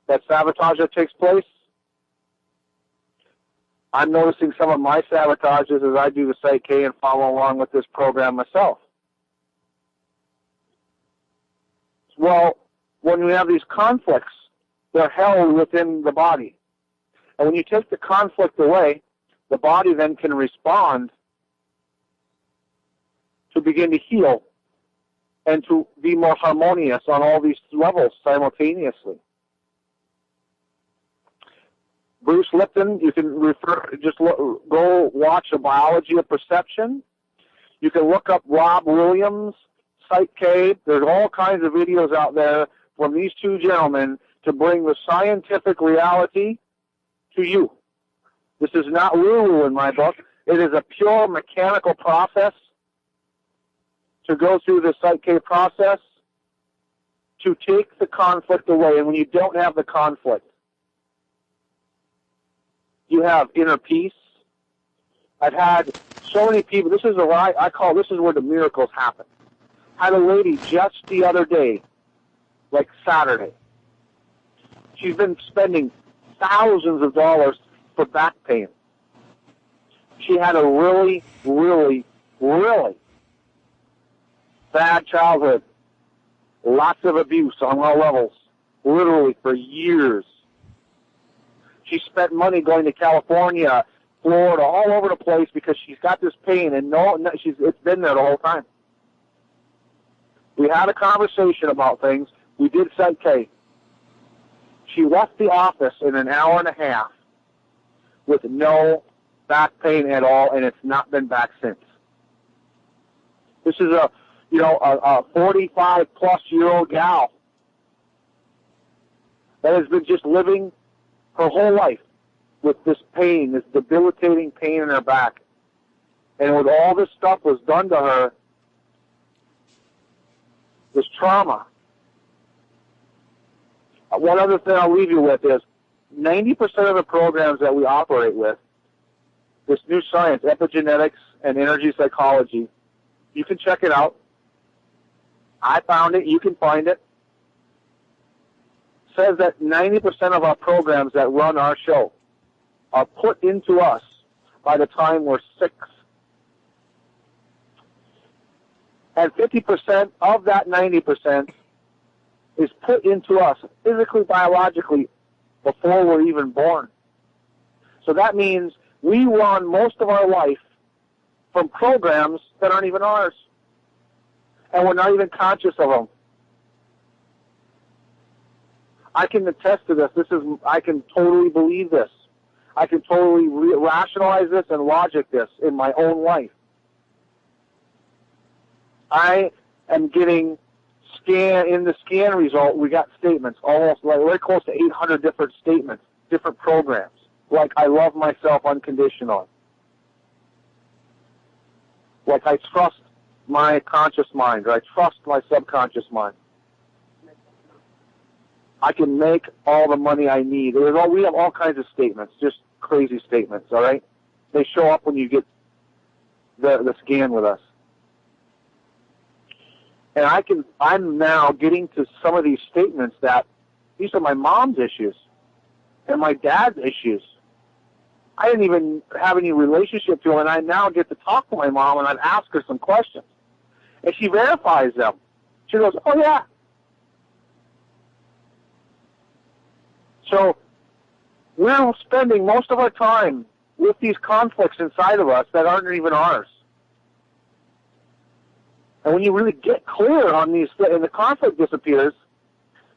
That sabotage that takes place, I'm noticing some of my sabotages as I do the Psych-K and follow along with this program myself. Well, when we have these conflicts, they're held within the body. And when you take the conflict away, the body then can respond to begin to heal and to be more harmonious on all these levels simultaneously. Bruce Lipton, you can go watch A Biology of Perception. You can look up Rob Williams, Psych-K. There's all kinds of videos out there from these two gentlemen to bring the scientific reality to you. This is not woo-woo in my book. It is a pure mechanical process to go through the Psych-K process to take the conflict away. And when you don't have the conflict, you have inner peace. I've had so many people. This is where the miracles happen. I had a lady just the other day, like Saturday. She's been spending thousands of dollars for back pain. She had a really, really, really bad childhood. Lots of abuse on all levels, literally for years. She spent money going to California, Florida, all over the place because she's got this pain, and it's been there the whole time. We had a conversation about things. We did Psych-K. She left the office in an hour and a half with no back pain at all, and it's not been back since. This is a 45-plus-year-old gal that has been just living her whole life with this pain, this debilitating pain in her back. And with all this stuff was done to her, this trauma. One other thing I'll leave you with is 90% of the programs that we operate with, this new science, epigenetics and energy psychology, you can check it out. I found it. You can find it. Says that 90% of our programs that run our show are put into us by the time we're 6. And 50% of that 90% is put into us physically, biologically, before we're even born. So that means we run most of our life from programs that aren't even ours. And we're not even conscious of them. I can attest to this. I can totally believe this. I can totally rationalize this and logic this in my own life. I am getting in the scan result, we got statements, almost like very close to 800 different statements, different programs, like I love myself unconditionally. Like I trust my conscious mind, or I trust my subconscious mind. I can make all the money I need. We have all kinds of statements, just crazy statements, all right? They show up when you get the scan with us. And I'm now getting to some of these statements that these are my mom's issues and my dad's issues. I didn't even have any relationship to her, and I now get to talk to my mom, and I'd ask her some questions. And she verifies them. She goes, oh, yeah. So we're spending most of our time with these conflicts inside of us that aren't even ours. And when you really get clear on these, and the conflict disappears,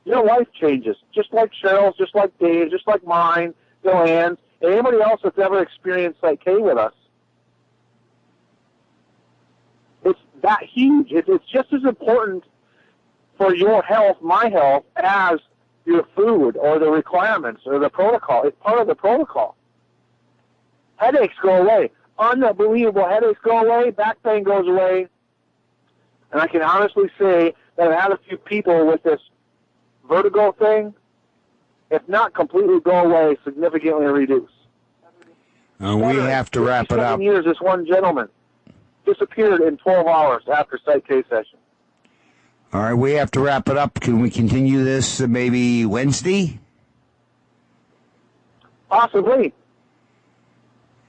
your life changes. Just like Cheryl's, just like Dave's, just like mine, Joanne's, and anybody else that's ever experienced Psych K with us. It's that huge. It's just as important for your health, my health, as your food or the requirements or the protocol. It's part of the protocol. Headaches go away. Unbelievable. Headaches go away. Back pain goes away. And I can honestly say that I've had a few people with this vertigo thing, if not completely go away, significantly reduce. We have to wrap it up. Years, this one gentleman disappeared in 12 hours after Psych K session. All right, we have to wrap it up. Can we continue this maybe Wednesday? Possibly.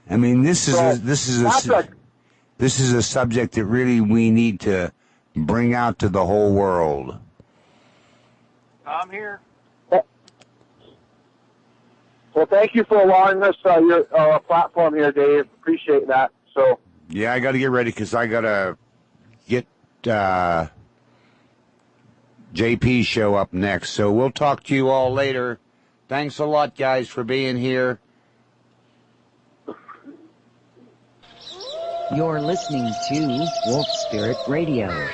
I mean, this is a subject that really we need to bring out to the whole world. I'm here. Well, thank you for allowing us your platform here, Dave. Appreciate that. So. Yeah, I got to get ready because I got to get JP's show up next. So we'll talk to you all later. Thanks a lot, guys, for being here. You're listening to Wolf Spirit Radio.